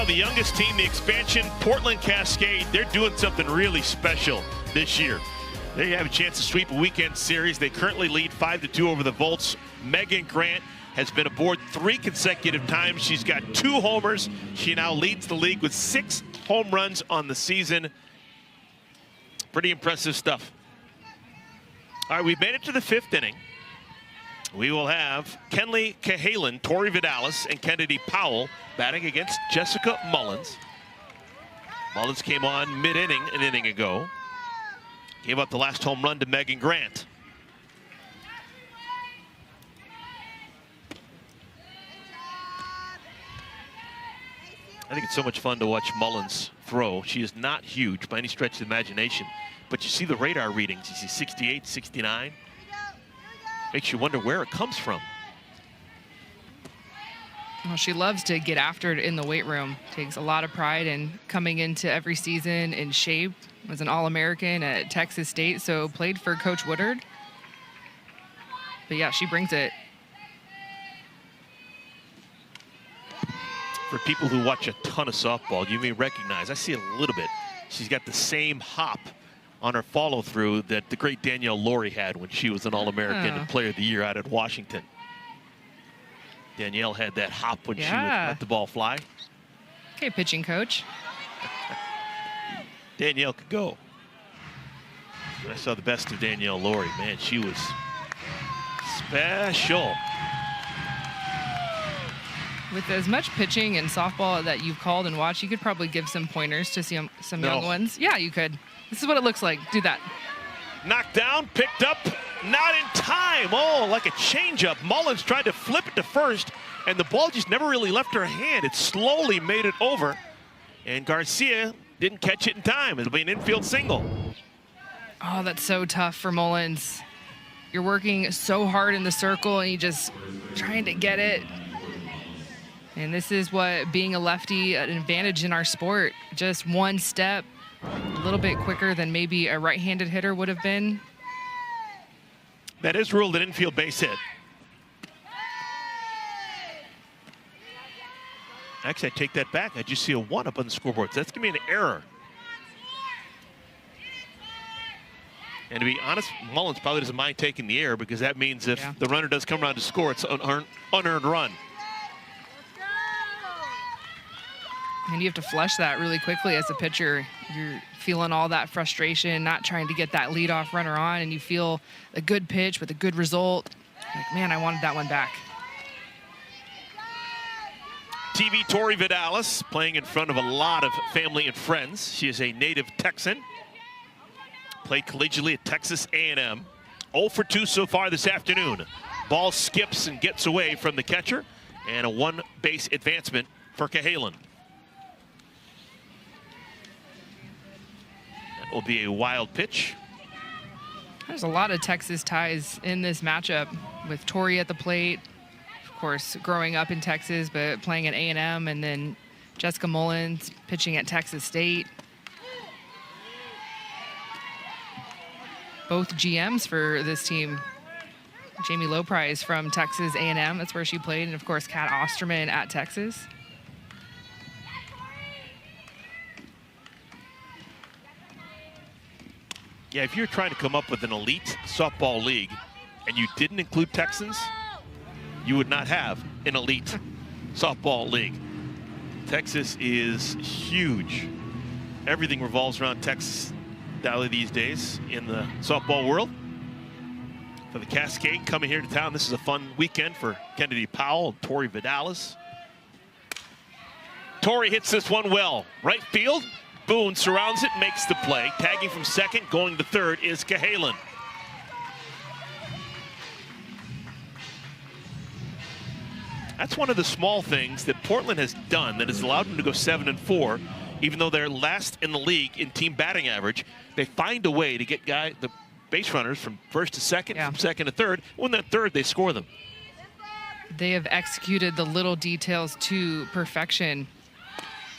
The youngest team, the expansion, Portland Cascade, they're doing something really special this year. They have a chance to sweep a weekend series. They currently lead 5-2 over the Volts. Megan Grant has been aboard 3 consecutive times. She's got 2 homers. She now leads the league with 6 home runs on the season. Pretty impressive stuff. All right, we've made it to the 5th inning. We will have Kenley Cahalan, Tori Vidalis, and Kennedy Powell batting against Jessica Mullins. Mullins came on mid-inning an inning ago. Gave up the last home run to Megan Grant. I think it's so much fun to watch Mullins throw. She is not huge by any stretch of the imagination, but you see the radar readings. You see 68, 69. Makes you wonder where it comes from. Well, she loves to get after it in the weight room. Takes a lot of pride in coming into every season in shape. Was an All-American at Texas State, so played for Coach Woodard. But yeah, she brings it. For people who watch a ton of softball, you may recognize, I see it a little bit, she's got the same hop on her follow-through that the great Danielle Laurie had when she was an All-American and Player of the Year out at Washington. Danielle had that hop when she would let the ball fly. Okay, pitching coach. Danielle could go. I saw the best of Danielle Laurie. Man, she was special. With as much pitching and softball that you've called and watched, you could probably give some pointers to some young ones. Yeah, you could. This is what it looks like. Do that. Knocked down, picked up, not in time. Oh, like a changeup. Mullins tried to flip it to first, and the ball just never really left her hand. It slowly made it over, and Garcia didn't catch it in time. It'll be an infield single. Oh, that's so tough for Mullins. You're working so hard in the circle, and you just trying to get it. And this is what being a lefty, an advantage in our sport. Just one step, a little bit quicker than maybe a right-handed hitter would have been. That is ruled an infield base hit. Actually, I take that back. I just see a 1 up on the scoreboard. So that's going to be an error. And to be honest, Mullins probably doesn't mind taking the error because that means if the runner does come around to score, it's an unearned run. And you have to flush that really quickly as a pitcher. You're feeling all that frustration, not trying to get that leadoff runner on, and you feel a good pitch with a good result. Like, man, I wanted that one back. TV Tori Vidalis playing in front of a lot of family and friends. She is a native Texan. Played collegiately at Texas A&M. 0 for 2 so far this afternoon. Ball skips and gets away from the catcher, and a 1-base advancement for Cahalan. That will be a wild pitch. There's a lot of Texas ties in this matchup with Tori at the plate. Of course, growing up in Texas, but playing at A&M, and then Jessica Mullins pitching at Texas State. Both GMs for this team. Jamie Loprise from Texas A&M, that's where she played, and of course, Kat Osterman at Texas. Yeah, if you're trying to come up with an elite softball league and you didn't include Texans, you would not have an elite softball league. Texas is huge. Everything revolves around Texas Dally these days in the softball world. For the Cascade coming here to town, this is a fun weekend for Kennedy Powell and Tori Vidalis. Tori hits this one well. Right field, Boone surrounds it, makes the play. Tagging from second, going to third is Cahalan. That's one of the small things that Portland has done that has allowed them to go 7-4. Even though they're last in the league in team batting average, they find a way to get the base runners from first to second, from second to third. When they're third, they score them. They have executed the little details to perfection.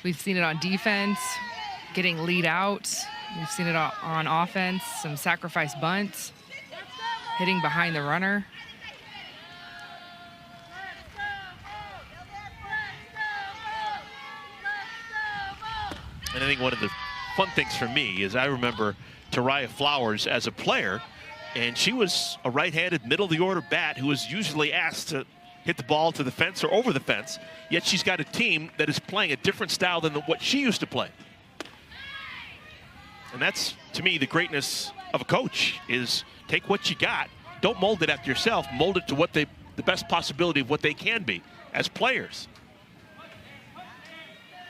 We've seen it on defense, getting lead out. We've seen it on offense, some sacrifice bunts, hitting behind the runner. And I think one of the fun things for me is I remember Tariah Flowers as a player, and she was a right-handed middle-of-the-order bat who was usually asked to hit the ball to the fence or over the fence, yet she's got a team that is playing a different style than what she used to play. And that's, to me, the greatness of a coach is take what you got, don't mold it after yourself, mold it to what the best possibility of what they can be as players.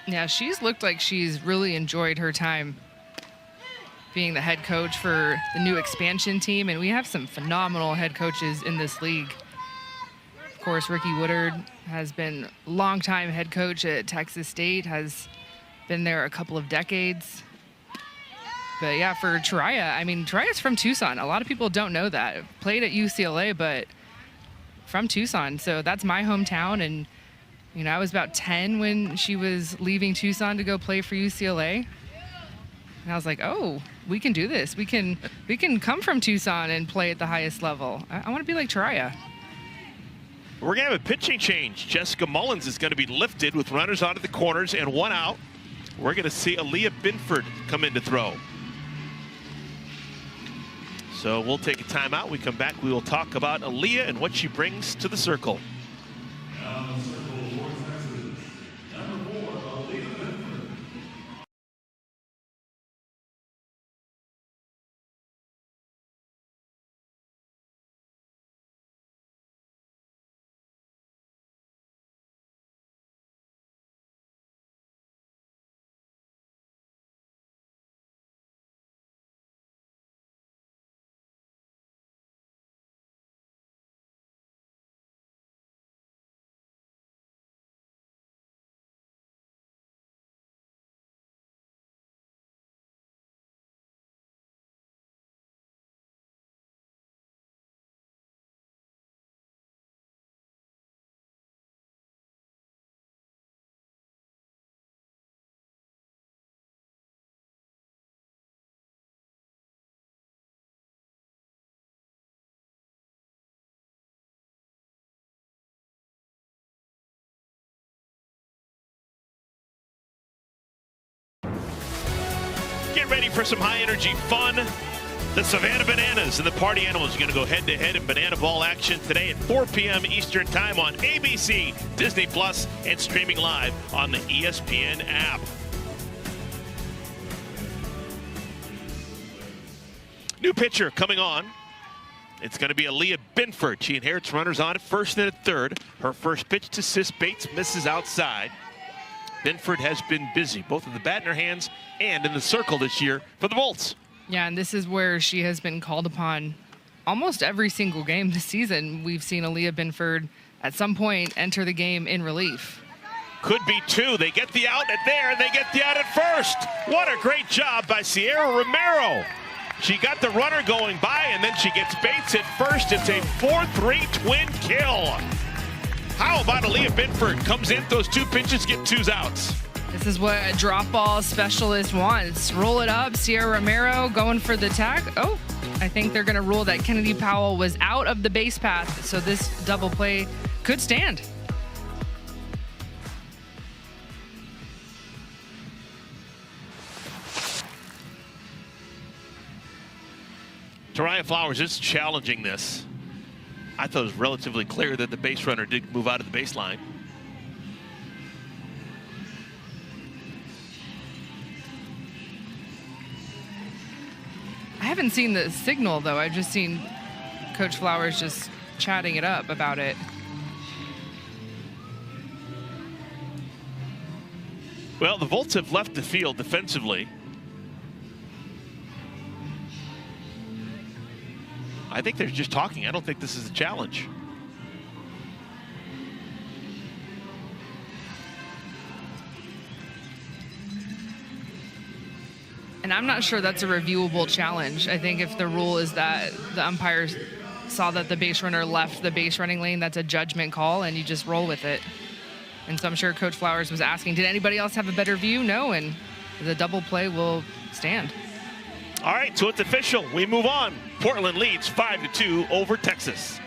Yeah, she's looked like she's really enjoyed her time being the head coach for the new expansion team, and we have some phenomenal head coaches in this league. Of course, Ricky Woodard has been a longtime head coach at Texas State, has been there a couple of decades. But yeah, for Taraya, I mean, Taraya's from Tucson. A lot of people don't know that. Played at UCLA, but from Tucson. So that's my hometown. And, you know, I was about 10 when she was leaving Tucson to go play for UCLA. And I was like, oh, we can do this. We can come from Tucson and play at the highest level. I want to be like Taraya. We're going to have a pitching change. Jessica Mullins is going to be lifted with runners out of the corners and one out. We're going to see Aaliyah Binford come in to throw. So we'll take a timeout. We come back. We will talk about Aaliyah and what she brings to the circle. Get ready for some high-energy fun. The Savannah Bananas and the Party Animals are going to go head-to-head in banana ball action today at 4 p.m. Eastern Time on ABC, Disney Plus, and streaming live on the ESPN app. New pitcher coming on. It's going to be Aaliyah Binford. She inherits runners on at first and at third. Her first pitch to Sis Bates misses outside. Binford has been busy, both with the bat in her hands and in the circle this year for the Volts. Yeah, and this is where she has been called upon almost every single game this season. We've seen Aaliyah Binford at some point enter the game in relief. Could be two. They get the out at there, and they get the out at first. What a great job by Sierra Romero. She got the runner going by, and then she gets Bates at first. It's a 4-3 twin kill. How about Aaliyah Binford? Comes in, those two pitches, get twos outs. This is what a drop ball specialist wants. Roll it up. Sierra Romero going for the tag. Oh, I think they're going to rule that Kennedy Powell was out of the base path, so this double play could stand. Taraya Flowers is challenging this. I thought it was relatively clear that the base runner did move out of the baseline. I haven't seen the signal, though. I've just seen Coach Flowers just chatting it up about it. Well, the Volts have left the field defensively. I think they're just talking. I don't think this is a challenge. And I'm not sure that's a reviewable challenge. I think if the rule is that the umpires saw that the base runner left the base running lane, that's a judgment call, and you just roll with it. And so I'm sure Coach Flowers was asking, did anybody else have a better view? No, and the double play will stand. All right, so it's official. We move on. Portland leads 5-2 over Texas.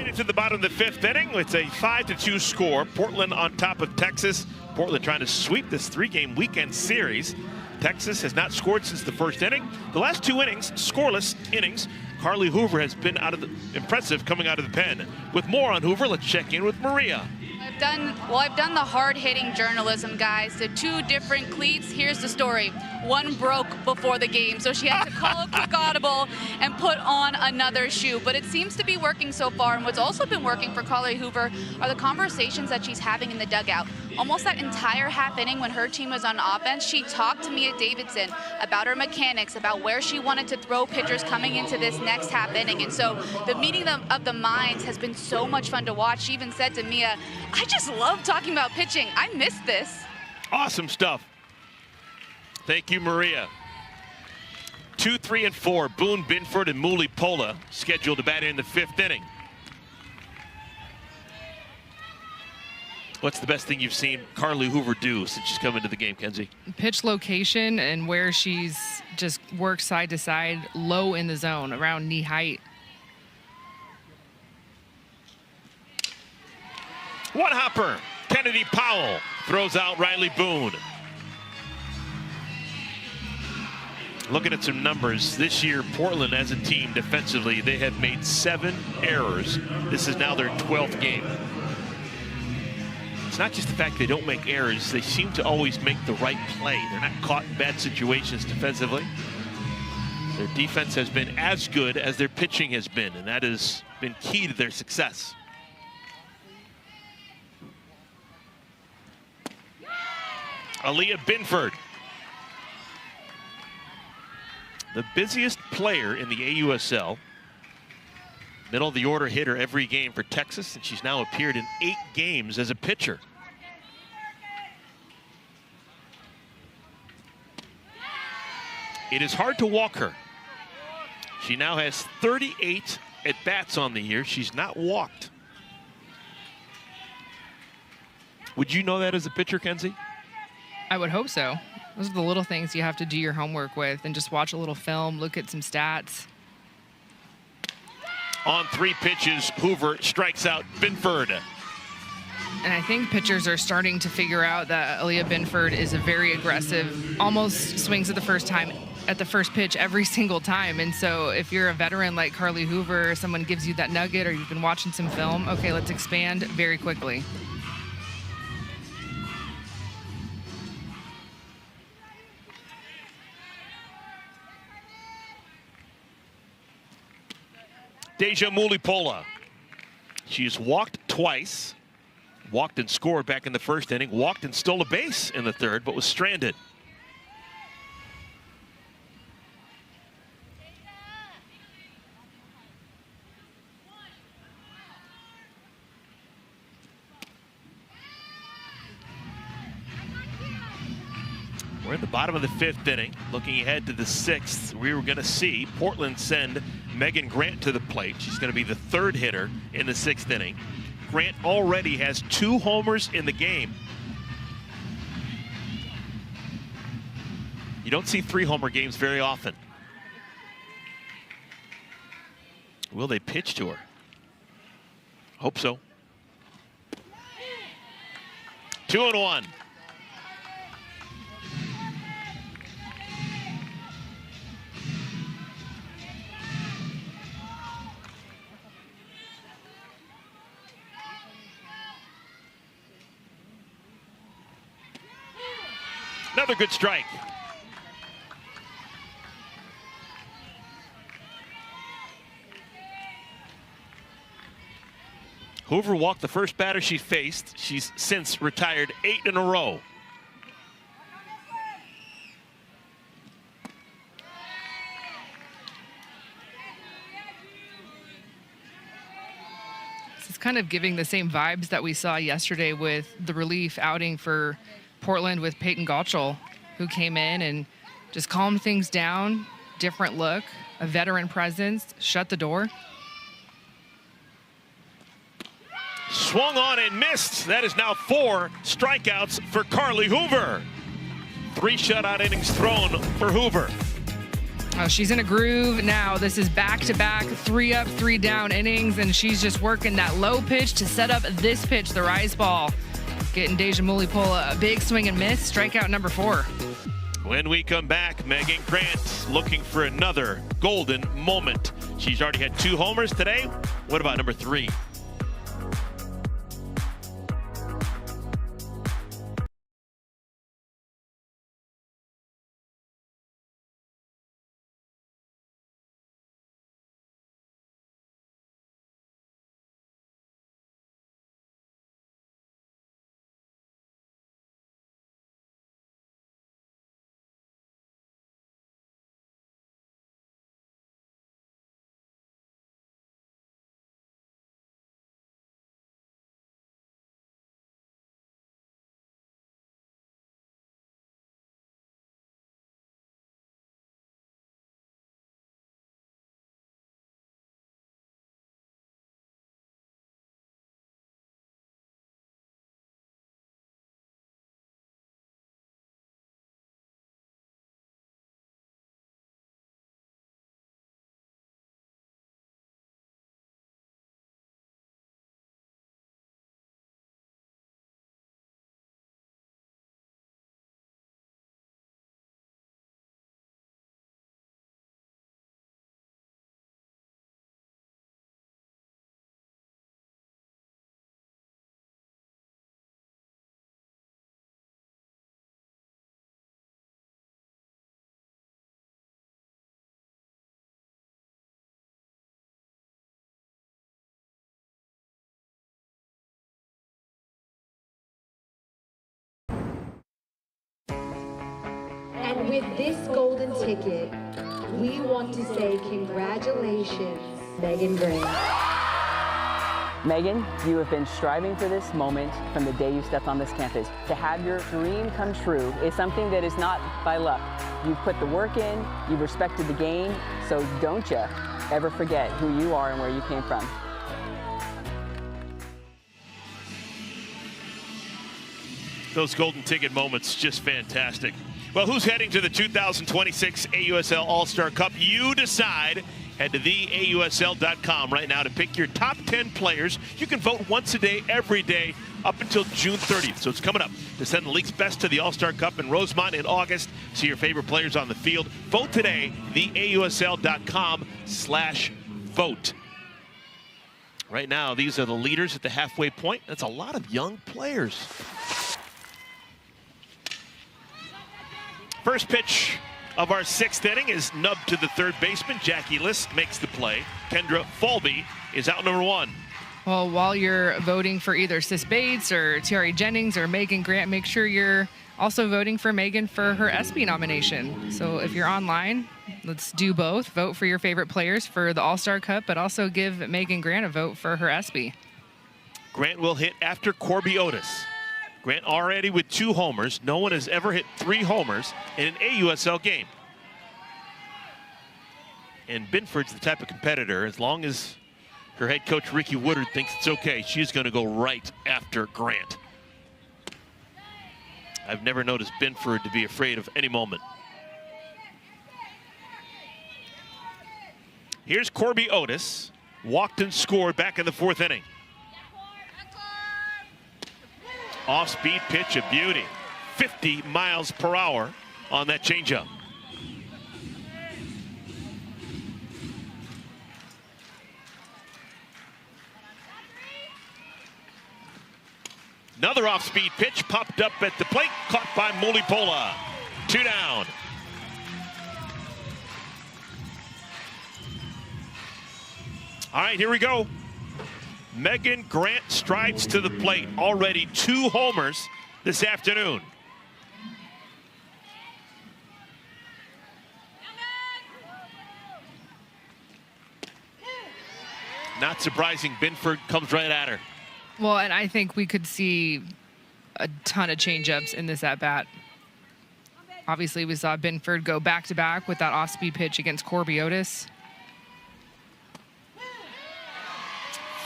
Made it to the bottom of the fifth inning. It's a 5-2 score. Portland on top of Texas. Portland trying to sweep this three-game weekend series. Texas has not scored since the first inning. The last two innings, scoreless innings. Carly Hoover has been impressive coming out of the pen. With more on Hoover, let's check in with Maria. I've done the hard-hitting journalism, guys. The two different cleats. Here's the story. One broke before the game, so she had to call a quick audible and put on another shoe. But it seems to be working so far. And what's also been working for Carly Hoover are the conversations that she's having in the dugout. Almost that entire half inning when her team was on offense, she talked to Mia Davidson about her mechanics, about where she wanted to throw pitchers coming into this next half inning. And so the meeting of the minds has been so much fun to watch. She even said to Mia, I just love talking about pitching. I miss this. Awesome stuff. Thank you, Maria. 2, 3, and 4. Boone, Binford, and Muli Pola scheduled to bat in the fifth inning. What's the best thing you've seen Carly Hoover do since she's come into the game, Kenzie? Pitch location and where she's just worked side to side, low in the zone, around knee height. One hopper. Kennedy Powell throws out Riley Boone. Looking at some numbers, this year Portland as a team defensively, they have made 7 errors. This is now their 12th game. It's not just the fact they don't make errors, they seem to always make the right play. They're not caught in bad situations defensively. Their defense has been as good as their pitching has been, and that has been key to their success. Aaliyah Binford, the busiest player in the AUSL. Middle of the order hitter every game for Texas, and she's now appeared in 8 games as a pitcher. It is hard to walk her. She now has 38 at-bats on the year. She's not walked. Would you know that as a pitcher, Kenzie? I would hope so. Those are the little things you have to do your homework with and just watch a little film, look at some stats. On 3 pitches, Hoover strikes out Binford. And I think pitchers are starting to figure out that Aaliyah Binford is a very aggressive, almost swings at the first pitch every single time. And so if you're a veteran like Carly Hoover, someone gives you that nugget or you've been watching some film, okay, let's expand very quickly. Deja Mulipola. She's walked twice. Walked and scored back in the first inning. Walked and stole a base in the third, but was stranded. We're in the bottom of the fifth inning. Looking ahead to the sixth, we were going to see Portland send Megan Grant to the plate. She's going to be the 3rd hitter in the 6th inning. Grant already has 2 homers in the game. You don't see 3-homer games very often. Will they pitch to her? Hope so. 2-1. Another good strike. Hoover walked the first batter she faced. She's since retired 8 in a row. This is kind of giving the same vibes that we saw yesterday with the relief outing for Portland with Peyton Gottschall, who came in and just calmed things down, different look, a veteran presence, shut the door. Swung on and missed. That is now 4 strikeouts for Carly Hoover. 3 shutout innings thrown for Hoover. Oh, she's in a groove now. This is back-to-back 3 up, 3 down innings, and she's just working that low pitch to set up this pitch, the rise ball. Getting Deja Mulipola a big swing and miss, strikeout number 4. When we come back, Megan Grant looking for another golden moment. She's already had 2 homers today. What about number 3? And with this golden ticket, we want to say congratulations, Megan Grant. Megan, you have been striving for this moment from the day you stepped on this campus. To have your dream come true is something that is not by luck. You've put the work in, you've respected the game, so don't you ever forget who you are and where you came from. Those golden ticket moments, just fantastic. Well, who's heading to the 2026 AUSL All-Star Cup? You decide. Head to theausl.com right now to pick your top 10 players. You can vote once a day, every day, up until June 30th. So it's coming up to send the league's best to the All-Star Cup in Rosemont in August. See your favorite players on the field. Vote today, theausl.com/vote. Right now, these are the leaders at the halfway point. That's a lot of young players. First pitch of our 6th inning is nubbed to the third baseman. Jackie List makes the play. Kendra Falby is out number 1. Well, while you're voting for either Sis Bates or Tiari Jennings or Megan Grant, make sure you're also voting for Megan for her ESPY nomination. So if you're online, let's do both. Vote for your favorite players for the All-Star Cup, but also give Megan Grant a vote for her ESPY. Grant will hit after Corby Otis. Grant already with 2 homers. No one has ever hit 3 homers in an AUSL game. And Binford's the type of competitor, as long as her head coach Ricky Woodard thinks it's okay, she's going to go right after Grant. I've never noticed Binford to be afraid of any moment. Here's Corby Otis. Walked and scored back in the 4th inning. Off-speed pitch, a beauty. 50 miles per hour on that changeup. Another off-speed pitch popped up at the plate, caught by Mulipola. 2 down. All right, here we go. Megan Grant strides to the plate. Already 2 homers this afternoon. Not surprising, Binford comes right at her. Well, and I think we could see a ton of changeups in this at-bat. Obviously, we saw Binford go back-to-back with that off-speed pitch against Corby Otis.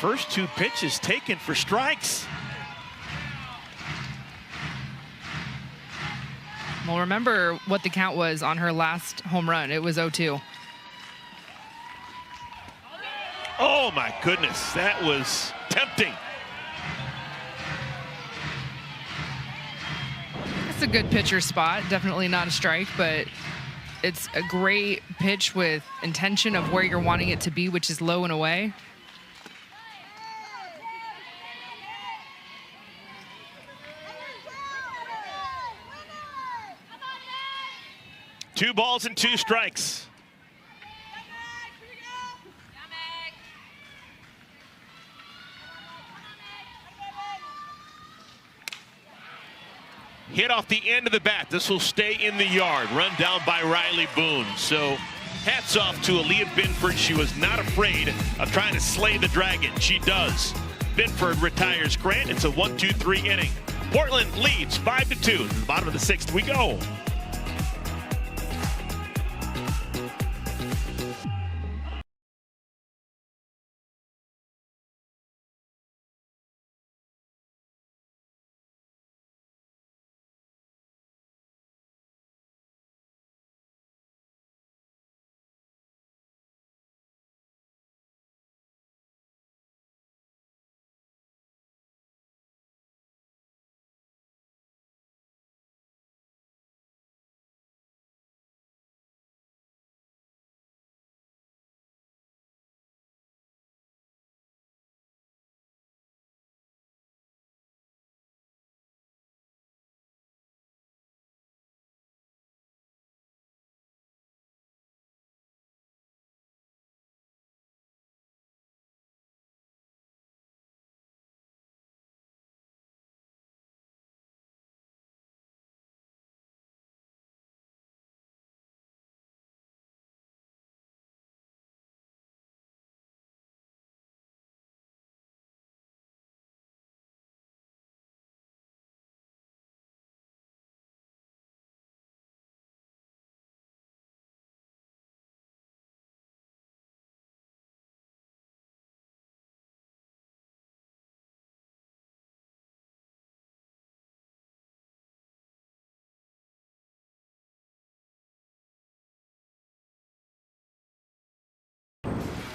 First 2 pitches taken for strikes. Well, remember what the count was on her last home run. It was 0-2. Oh my goodness, that was tempting. It's a good pitcher spot. Definitely not a strike, but it's a great pitch with intention of where you're wanting it to be, which is low and away. Two balls and 2 strikes. Hit off the end of the bat. This will stay in the yard. Run down by Riley Boone. So hats off to Aaliyah Binford. She was not afraid of trying to slay the dragon. She does. Binford retires Grant. It's a 1-2-3 inning. Portland leads 5-2. To the bottom of the 6th we go.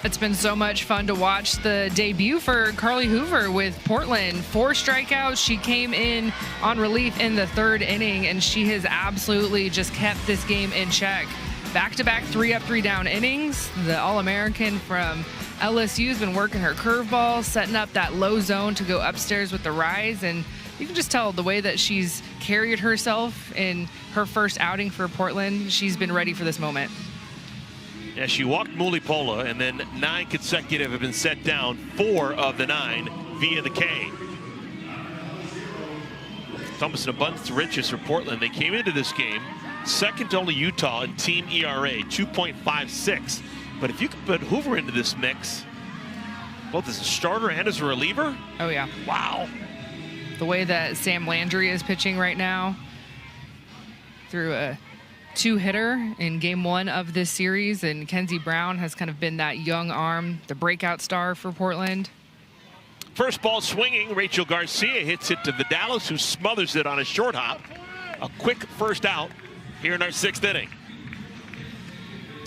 It's been so much fun to watch the debut for Carly Hoover with Portland. 4 strikeouts. She came in on relief in the 3rd inning, and she has absolutely just kept this game in check. Back-to-back 3-up, 3-down innings. The All-American from LSU has been working her curveball, setting up that low zone to go upstairs with the rise, and you can just tell the way that she's carried herself in her first outing for Portland. She's been ready for this moment. Yeah, she walked Mulipola, and then 9 consecutive have been set down, 4 of the 9 via the K. It's almost an abundance of riches for Portland. They came into this game second to only Utah in team ERA, 2.56. But if you could put Hoover into this mix, both as a starter and as a reliever. Oh, yeah. Wow. The way that Sam Landry is pitching right now through a 2-hitter in game 1 of this series, and Kenzie Brown has kind of been that young arm, the breakout star for Portland. First ball swinging, Rachel Garcia hits it to Vidalis, who smothers it on a short hop. A quick first out here in our 6th inning.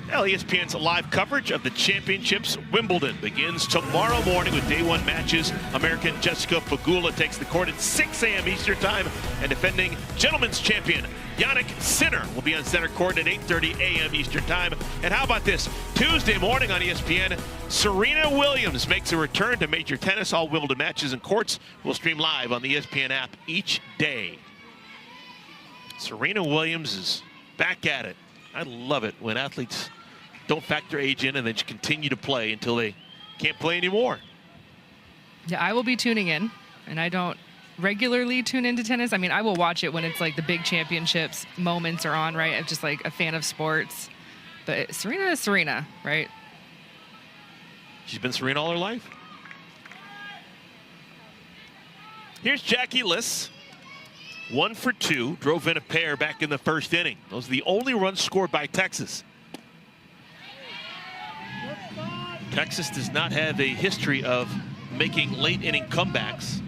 Well, ESPN's live coverage of the championships Wimbledon begins tomorrow morning with day 1 matches. American Jessica Pegula takes the court at 6 a.m. Eastern time, and defending gentlemen's champion Yannick Sinner will be on center court at 8:30 a.m. Eastern time. And how about this? Tuesday morning on ESPN, Serena Williams makes a return to major tennis. All Wimbledon matches and courts will stream live on the ESPN app each day. Serena Williams is back at it. I love it when athletes don't factor age in and then just continue to play until they can't play anymore. Yeah, I will be tuning in, and I don't regularly tune into tennis. I mean, I will watch it when it's like the big championships moments are on, right? I'm just like a fan of sports. But Serena is Serena, right? She's been Serena all her life. Here's Jackie Liss. 1 for 2, drove in a pair back in the 1st inning. Those are the only runs scored by Texas. Texas does not have a history of making late inning comebacks.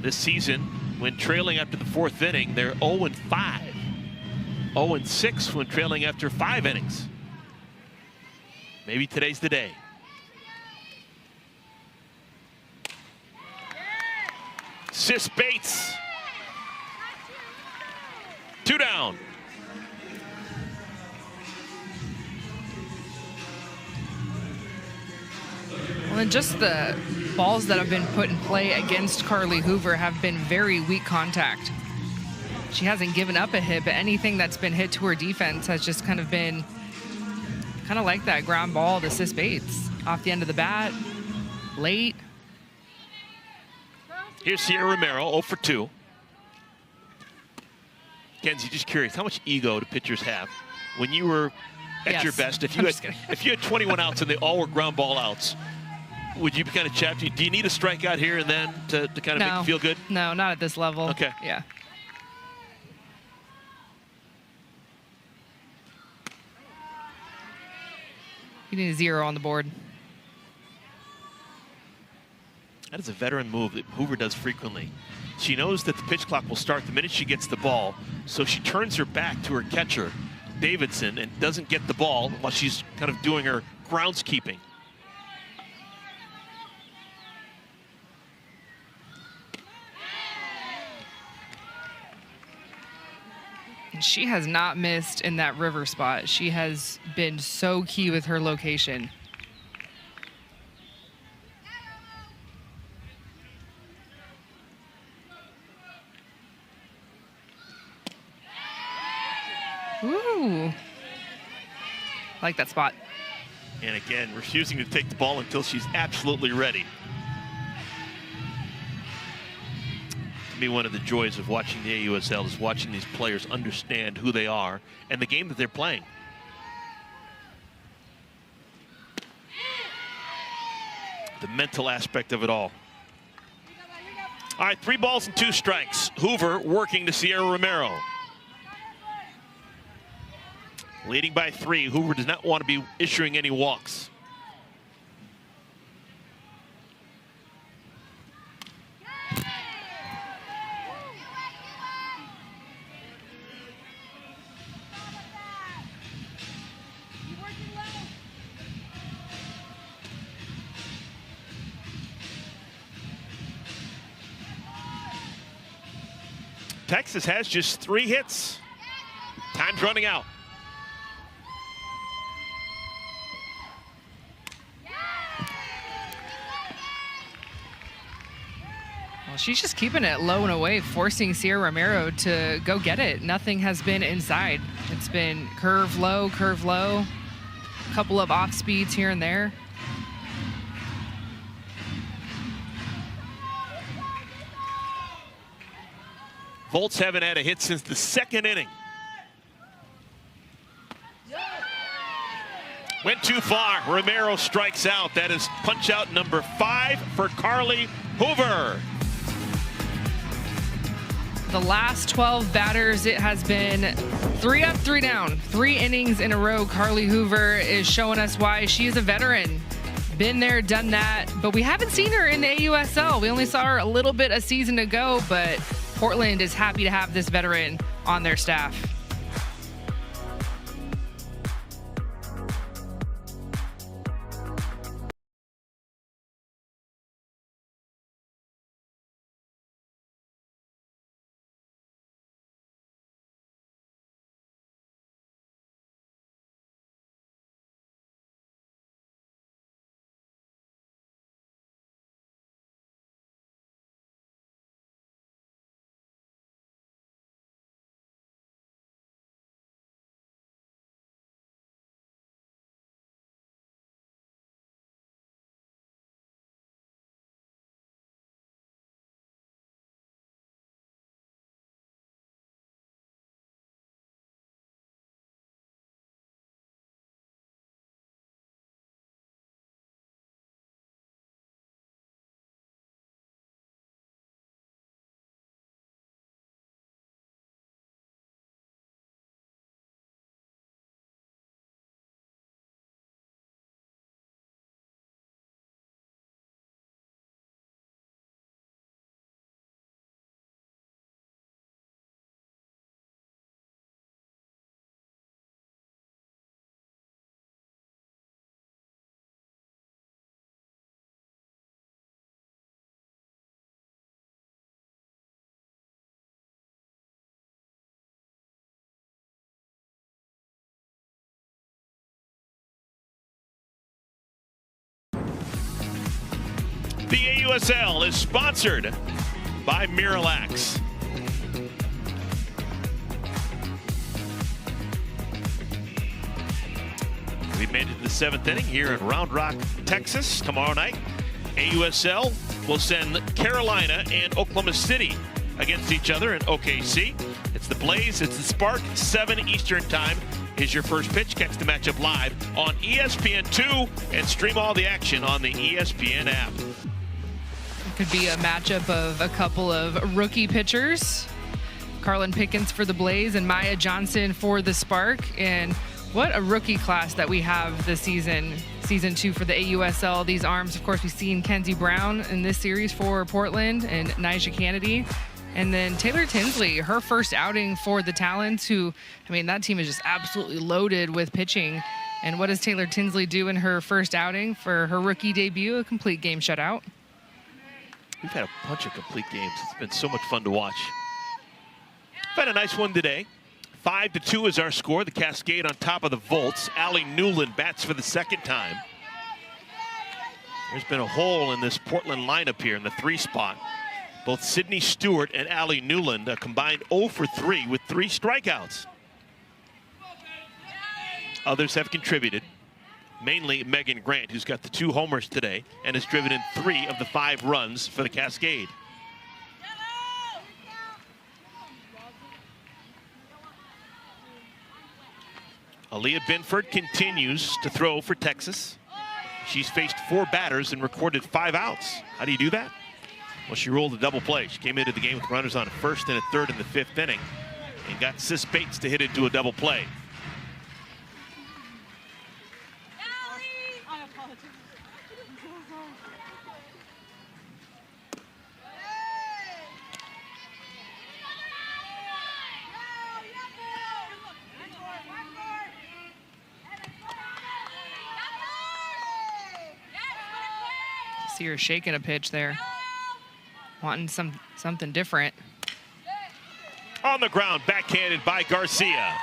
This season, when trailing after the 4th inning. They're 0-5. 0-6 when trailing after 5 innings. Maybe today's the day. Sis Bates. 2 down. Well, and just the balls that have been put in play against Carly Hoover have been very weak contact. She hasn't given up a hit, but anything that's been hit to her defense has just kind of been like that ground ball to Sis Bates. Off the end of the bat, late. Here's Sierra Romero, 0 for 2. Kenzie, just curious, how much ego do pitchers have? When you were at your best, if you had 21 outs and they all were ground ball outs, would you be kind of chapped? Do you need a strikeout here and then to kind of make you feel good? No, not at this level. Okay. Yeah. You need a 0 on the board. That is a veteran move that Hoover does frequently. She knows that the pitch clock will start the minute she gets the ball, so she turns her back to her catcher, Davidson, and doesn't get the ball while she's kind of doing her groundskeeping. She has not missed in that river spot. She has been so key with her location. Ooh. Like that spot. And again, refusing to take the ball until she's absolutely ready. To me, one of the joys of watching the AUSL is watching these players understand who they are and the game that they're playing. The mental aspect of it all. All right, 3 balls and 2 strikes. Hoover working to Sierra Romero. Leading by 3, Hoover does not want to be issuing any walks. Texas has just 3 hits. Time's running out. Well, she's just keeping it low and away, forcing Sierra Romero to go get it. Nothing has been inside. It's been curve low, a couple of off speeds here and there. Volts haven't had a hit since the 2nd inning. Went too far. Romero strikes out. That is punch out number 5 for Carly Hoover. The last 12 batters, it has been 3 up, 3 down. 3 innings in a row. Carly Hoover is showing us why she is a veteran. Been there, done that, but we haven't seen her in the AUSL. We only saw her a little bit a season ago, but Portland is happy to have this veteran on their staff. The AUSL is sponsored by Miralax. We've made it to the 7th inning here in Round Rock, Texas. Tomorrow night, AUSL will send Carolina and Oklahoma City against each other in OKC. It's the Blaze, it's the Spark, 7 Eastern time is your first pitch. Catch the matchup live on ESPN2 and stream all the action on the ESPN app. It could be a matchup of a couple of rookie pitchers. Carlin Pickens for the Blaze and Maya Johnson for the Spark. And what a rookie class that we have this season. Season 2 for the AUSL. These arms, of course, we've seen Kenzie Brown in this series for Portland and Nyjah Kennedy. And then Taylor Tinsley, her first outing for the Talons, who, I mean, that team is just absolutely loaded with pitching. And what does Taylor Tinsley do in her first outing for her rookie debut? A complete game shutout. We've had a bunch of complete games. It's been so much fun to watch. We've had a nice one today. 5-2 is our score. The Cascade on top of the Volts. Allie Newland bats for the second time. There's been a hole in this Portland lineup here in the 3 spot. Both Sydney Stewart and Allie Newland combined 0 for 3 with 3 strikeouts. Others have contributed, mainly Megan Grant, who's got the 2 homers today and has driven in 3 of the 5 runs for the Cascade. Aaliyah Binford continues to throw for Texas. She's faced 4 batters and recorded 5 outs. How do you do that? Well, she rolled a double play. She came into the game with runners on a first and a third in the 5th inning and got Sis Bates to hit into a double play. See her shaking a pitch there. Wanting something different. On the ground, backhanded by Garcia.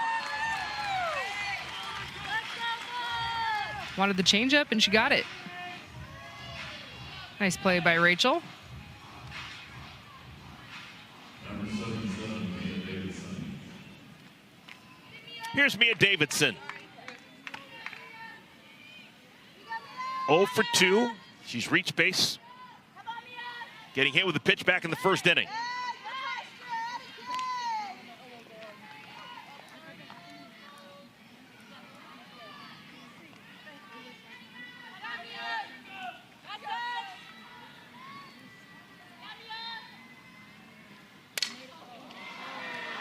Wanted the changeup, and she got it. Nice play by Rachel. Here's Mia Davidson. 0 for 2. She's reached base. Getting hit with a pitch back in the 1st inning.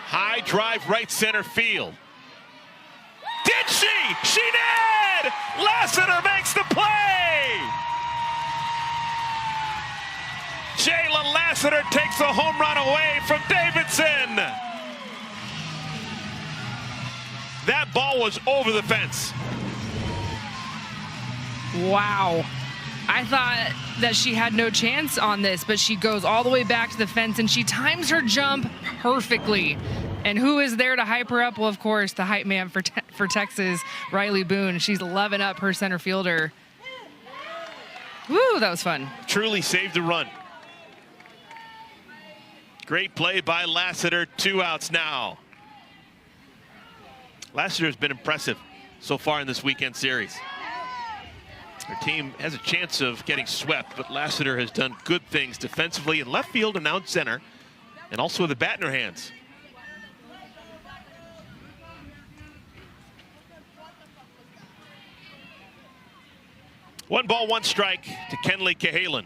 High drive right center field. Did she? She did! Lassiter makes the play! Jayla Lassiter takes a home run away from Davidson. That ball was over the fence. Wow. I thought that she had no chance on this, but she goes all the way back to the fence and she times her jump perfectly. And who is there to hype her up? Well, of course, the hype man for Texas, Riley Boone. She's loving up her center fielder. Woo, that was fun. Truly saved a run. Great play by Lassiter. 2 outs now. Lassiter has been impressive so far in this weekend series. Her team has a chance of getting swept, but Lassiter has done good things defensively in left field and out center, and also with a bat in her hands. One ball, 1 strike to Kenley Cahalan.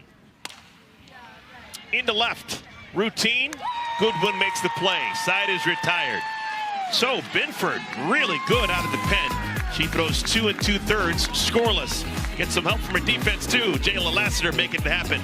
Into left. Routine. Goodwin makes the play. Side is retired. So Binford really good out of the pen. She throws 2 2/3, scoreless. Gets some help from her defense too. Jayla Lassiter making it happen.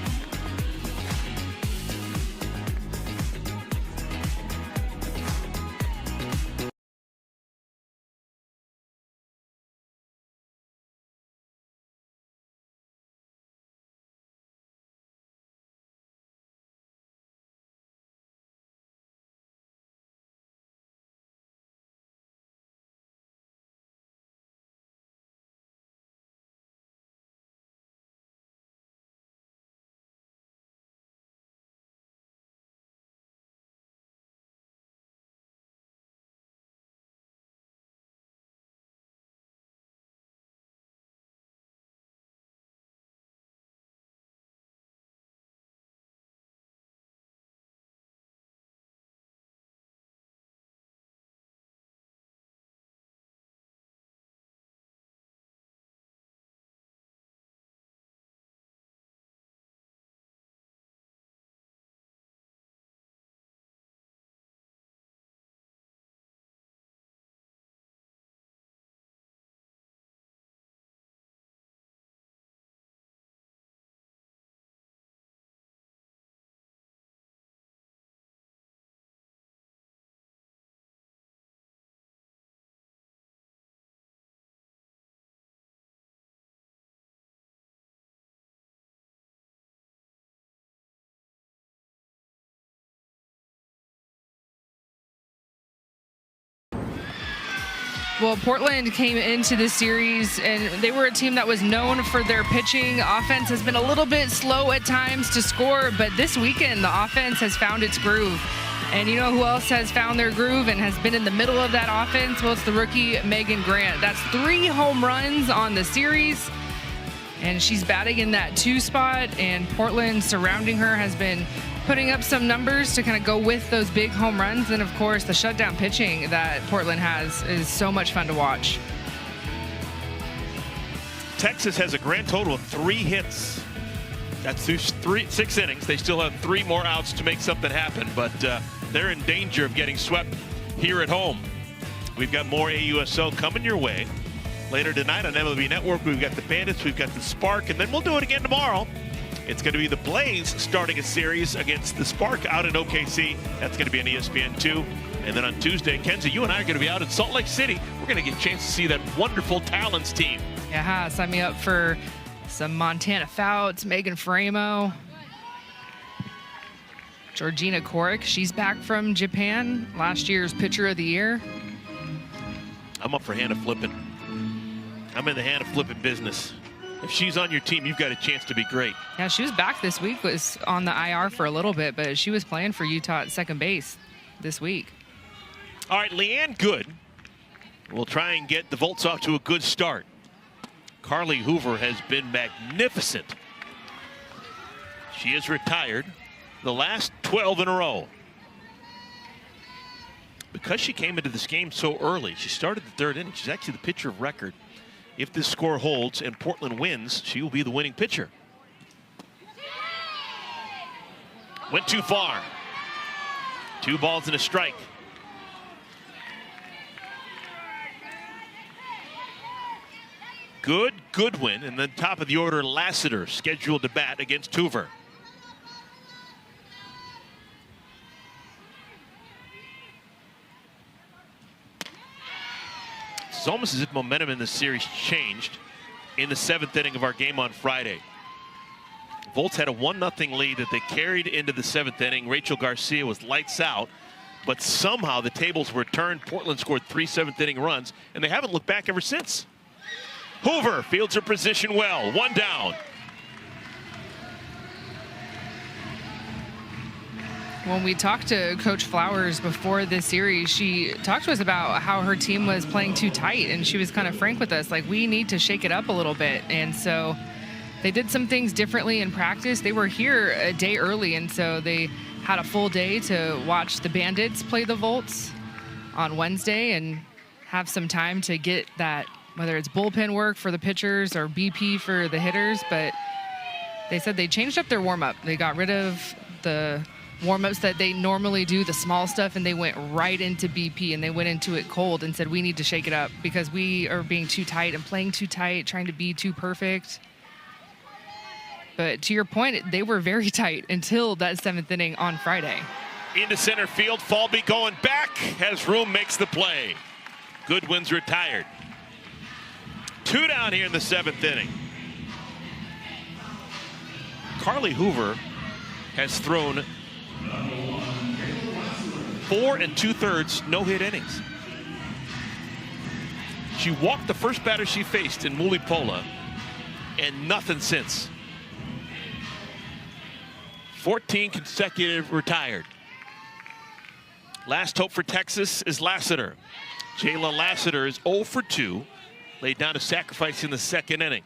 Well, Portland came into this series, and they were a team that was known for their pitching. Offense has been a little bit slow at times to score, but this weekend, the offense has found its groove. And you know who else has found their groove and has been in the middle of that offense? Well, it's the rookie Megan Grant. That's 3 home runs on the series, and she's batting in that 2 spot, and Portland surrounding her has been putting up some numbers to kind of go with those big home runs. And of course, the shutdown pitching that Portland has is so much fun to watch. Texas has a grand total of 3 hits. That's through 6 innings. They still have 3 more outs to make something happen, but they're in danger of getting swept here at home. We've got more AUSL coming your way. Later tonight on MLB Network, we've got the Bandits, we've got the Spark, and then we'll do it again tomorrow. It's going to be the Blaze starting a series against the Spark out in OKC. That's going to be on ESPN2. And then on Tuesday, Kenzie, you and I are going to be out in Salt Lake City. We're going to get a chance to see that wonderful Talons team. Yeah, sign me up for some Montana Fouts, Megan Framo, Georgina Korik. She's back from Japan, last year's Pitcher of the Year. I'm up for Hannah Flippin. I'm in the Hannah Flippin business. If she's on your team, you've got a chance to be great. Yeah, she was back this week, was on the IR for a little bit, but she was playing for Utah at second base this week. All right, Leanne Good will try and get the Volts off to a good start. Carly Hoover has been magnificent. She is retired the last 12 in a row. Because she came into this game so early, she started the 3rd inning. She's actually the pitcher of record. If this score holds and Portland wins, she will be the winning pitcher. Went too far. 2 balls and a strike. Goodwin, and then top of the order, Lassiter, scheduled to bat against Hoover. It's almost as if momentum in this series changed in the 7th inning of our game on Friday. Volts had a 1-0 lead that they carried into the 7th inning. Rachel Garcia was lights out, but somehow the tables were turned. Portland scored 3 7th inning runs, and they haven't looked back ever since. Hoover fields her position well. 1 down. When we talked to Coach Flowers before this series, she talked to us about how her team was playing too tight, and she was kind of frank with us, like, we need to shake it up a little bit. And so they did some things differently in practice. They were here a day early, and so they had a full day to watch the Bandits play the Volts on Wednesday and have some time to get that, whether it's bullpen work for the pitchers or BP for the hitters. But they said they changed up their warm-up. They got rid of the warm-ups that they normally do, the small stuff, and they went right into BP, and they went into it cold and said, we need to shake it up because we are being too tight and playing too tight, trying to be too perfect. But to your point, they were very tight until that 7th inning on Friday. Into center field, Falby going back, has room, makes the play. Goodwin's retired. 2 down here in the 7th inning. Carly Hoover has thrown 4 2/3 no-hit innings. She walked the first batter she faced in Mulipola, and nothing since. 14 consecutive retired. Last hope for Texas is Lassiter. Jayla Lassiter is 0 for 2, laid down a sacrifice in the 2nd inning.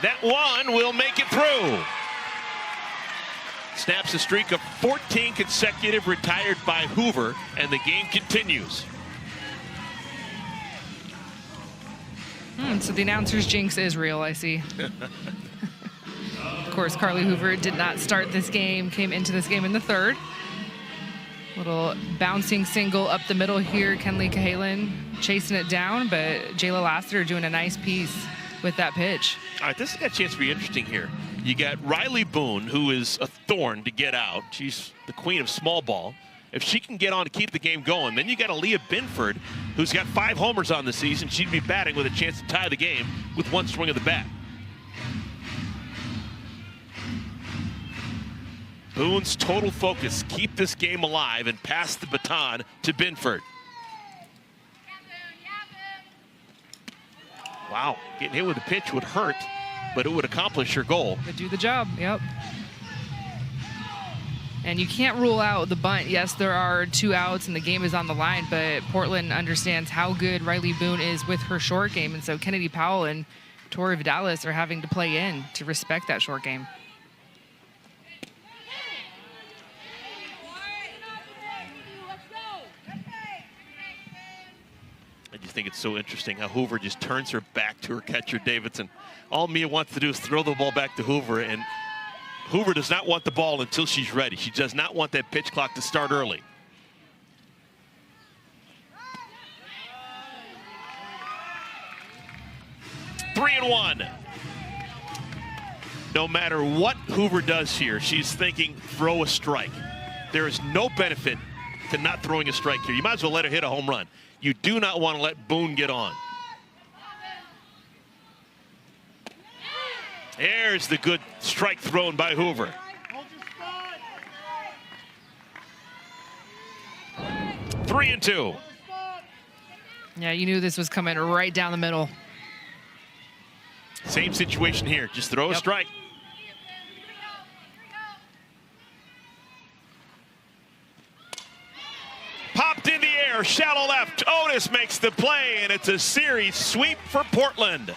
That one will make it through. Snaps a streak of 14 consecutive retired by Hoover, and the game continues. So the announcer's jinx is real, I see. Of course, Carly Hoover did not start this game, came into this game in the 3rd. Little bouncing single up the middle here. Kenley Cahalan chasing it down, but Jayla Lassiter doing a nice piece with that pitch. All right, this has got a chance to be interesting here. You got Riley Boone, who is a thorn to get out. She's the queen of small ball. If she can get on to keep the game going, then you got a Leah Binford, who's got 5 homers on the season. She'd be batting with a chance to tie the game with 1 swing of the bat. Boone's total focus, keep this game alive and pass the baton to Binford. Wow, getting hit with a pitch would hurt, but it would accomplish your goal. Could do the job, yep. And you can't rule out the bunt. Yes, there are 2 outs and the game is on the line, but Portland understands how good Riley Boone is with her short game, and so Kennedy Powell and Tori Vidalis are having to play in to respect that short game. I just think it's so interesting how Hoover just turns her back to her catcher, Davidson. All Mia wants to do is throw the ball back to Hoover, and Hoover does not want the ball until she's ready. She does not want that pitch clock to start early. Three and one. No matter what Hoover does here, she's thinking throw a strike. There is no benefit to not throwing a strike here. You might as well let her hit a home run. You do not want to let Boone get on. There's the good strike thrown by Hoover. Three and two. Yeah, you knew this was coming right down the middle. Same situation here. Just throw a strike. Popped in the air, shallow left. Otis makes the play, and it's a series sweep for Portland.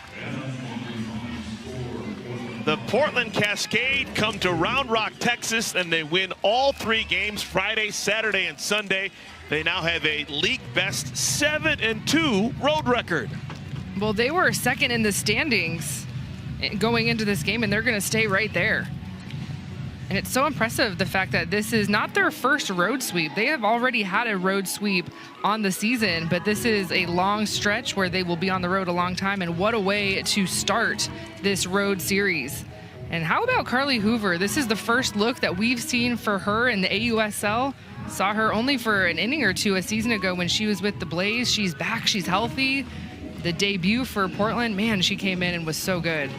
The Portland Cascade come to Round Rock, Texas, and they win all 3 games, Friday, Saturday, and Sunday. They now have a league best 7-2 road record. Well, they were second in the standings going into this game, and they're going to stay right there. And it's so impressive, the fact that this is not their first road sweep. They have already had a road sweep on the season, but this is a long stretch where they will be on the road a long time. And what a way to start this road series. And how about Carly Hoover? This is the first look that we've seen for her in the AUSL. Saw her only for an inning or 2 a season ago when she was with the Blaze. She's back, she's healthy. The debut for Portland, man, she came in and was so good.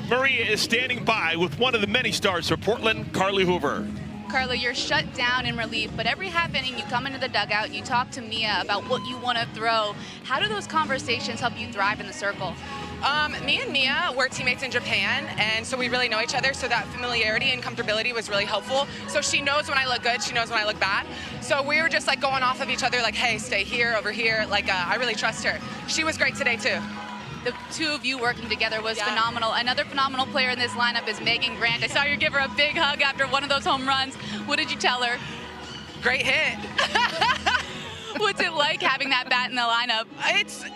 Maria is standing by with one of the many stars for Portland, Carly Hoover. Carly, you're shut down in relief, but every half inning you come into the dugout, you talk to Mia about what you want to throw. How do those conversations help you thrive in the circle? Me and Mia were teammates in Japan, and so we really know each other, so that familiarity and comfortability was really helpful. So she knows when I look good, she knows when I look bad. So we were just like going off of each other, like, hey, stay here, over here. Like, I really trust her. She was great today, too. The 2 of you working together was phenomenal. Another phenomenal player in this lineup is Megan Grant. I saw you give her a big hug after one of those home runs. What did you tell her? Great hit. What's it like having that bat in the lineup?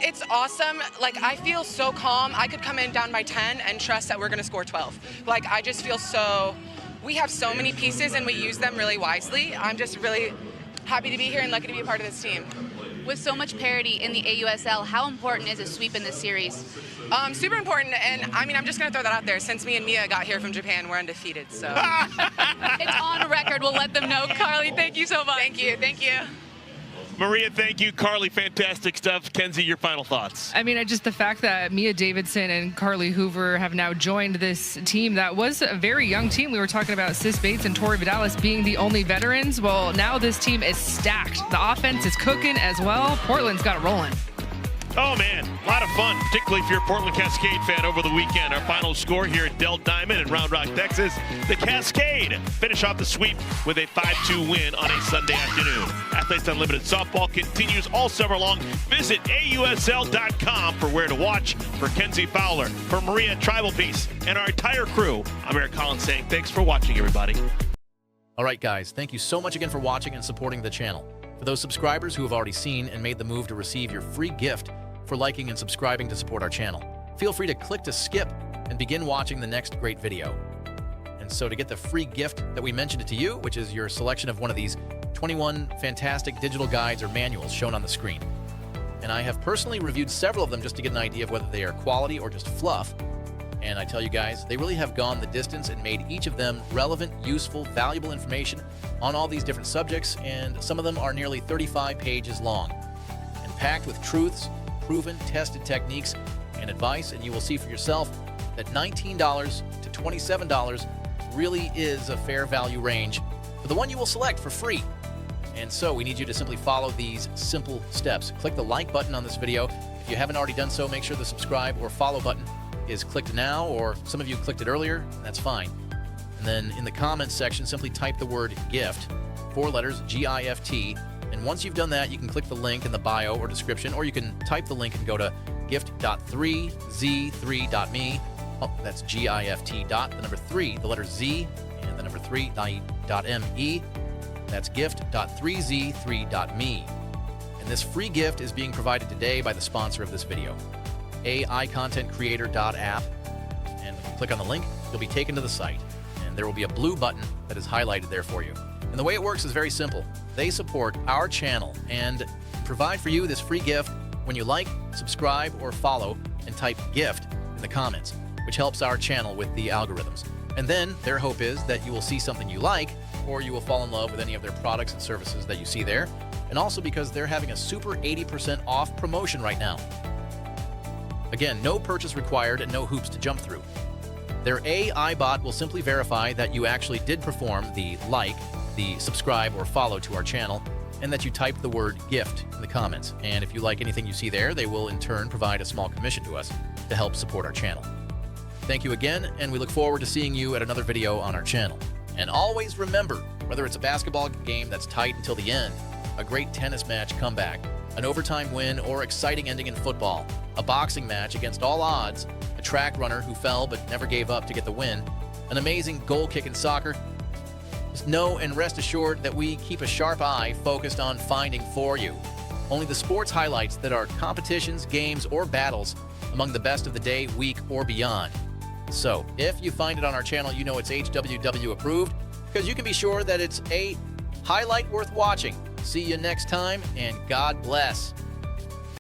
It's awesome. Like, I feel so calm. I could come in down by 10 and trust that we're going to score 12. Like, I just feel so, we have so many pieces and we use them really wisely. I'm just really happy to be here and lucky to be a part of this team. With so much parity in the AUSL, how important is a sweep in this series? Super important, and I mean, I'm just going to throw that out there. Since me and Mia got here from Japan, we're undefeated, so. It's on record. We'll let them know. Carly, thank you so much. Thank you. Thank you. Maria, thank you. Carly, fantastic stuff. Kenzie, your final thoughts. I mean, just the fact that Mia Davidson and Carly Hoover have now joined this team that was a very young team. We were talking about Sis Bates and Tori Vidalis being the only veterans. Well, now this team is stacked. The offense is cooking as well. Portland's got it rolling. Oh, man, a lot of fun, particularly if you're a Portland Cascade fan over the weekend. Our final score here at Del Diamond in Round Rock, Texas. The Cascade finish off the sweep with a 5-2 win on a Sunday afternoon. Athletes Unlimited Softball continues all summer long. Visit AUSL.com for where to watch. For Kenzie Fowler, for Maria Tribal Peace, and our entire crew, I'm Eric Collins saying thanks for watching, everybody. All right, guys, thank you so much again for watching and supporting the channel. For those subscribers who have already seen and made the move to receive your free gift for liking and subscribing to support our channel, feel free to click to skip and begin watching the next great video. And so to get the free gift that we mentioned it to you, which is your selection of one of these 21 fantastic digital guides or manuals shown on the screen. And I have personally reviewed several of them just to get an idea of whether they are quality or just fluff. And I tell you guys, they really have gone the distance and made each of them relevant, useful, valuable information on all these different subjects, and some of them are nearly 35 pages long and packed with truths, proven, tested techniques, and advice. And you will see for yourself that $19 to $27 really is a fair value range for the one you will select for free. And so we need you to simply follow these simple steps. Click the like button on this video. If you haven't already done so, make sure the subscribe or follow button is clicked now, or some of you clicked it earlier, and that's fine. And then in the comments section, simply type the word GIFT, 4 letters, G-I-F-T. And once you've done that, you can click the link in the bio or description, or you can type the link and go to gift.3z3.me. Oh, that's G-I-F-T dot, the number 3, the letter Z, and the number 3.me. That's gift.3z3.me. And this free gift is being provided today by the sponsor of this video, AIContentCreator.app. And if you click on the link, you'll be taken to the site, and there will be a blue button that is highlighted there for you. And the way it works is very simple. They support our channel and provide for you this free gift when you like, subscribe, or follow and type GIFT in the comments, which helps our channel with the algorithms. And then their hope is that you will see something you like, or you will fall in love with any of their products and services that you see there. And also because they're having a super 80% off promotion right now. Again, no purchase required and no hoops to jump through. Their AI bot will simply verify that you actually did perform the like, the subscribe, or follow to our channel, and that you typed the word GIFT in the comments. And if you like anything you see there, they will in turn provide a small commission to us to help support our channel. Thank you again, and we look forward to seeing you at another video on our channel. And always remember, whether it's a basketball game that's tight until the end, a great tennis match comeback, an overtime win, or exciting ending in football, a boxing match against all odds, a track runner who fell but never gave up to get the win, an amazing goal kick in soccer, just know and rest assured that we keep a sharp eye focused on finding for you only the sports highlights that are competitions, games, or battles among the best of the day, week, or beyond. So, if you find it on our channel, you know it's HWW approved, because you can be sure that it's a highlight worth watching. See you next time, and God bless.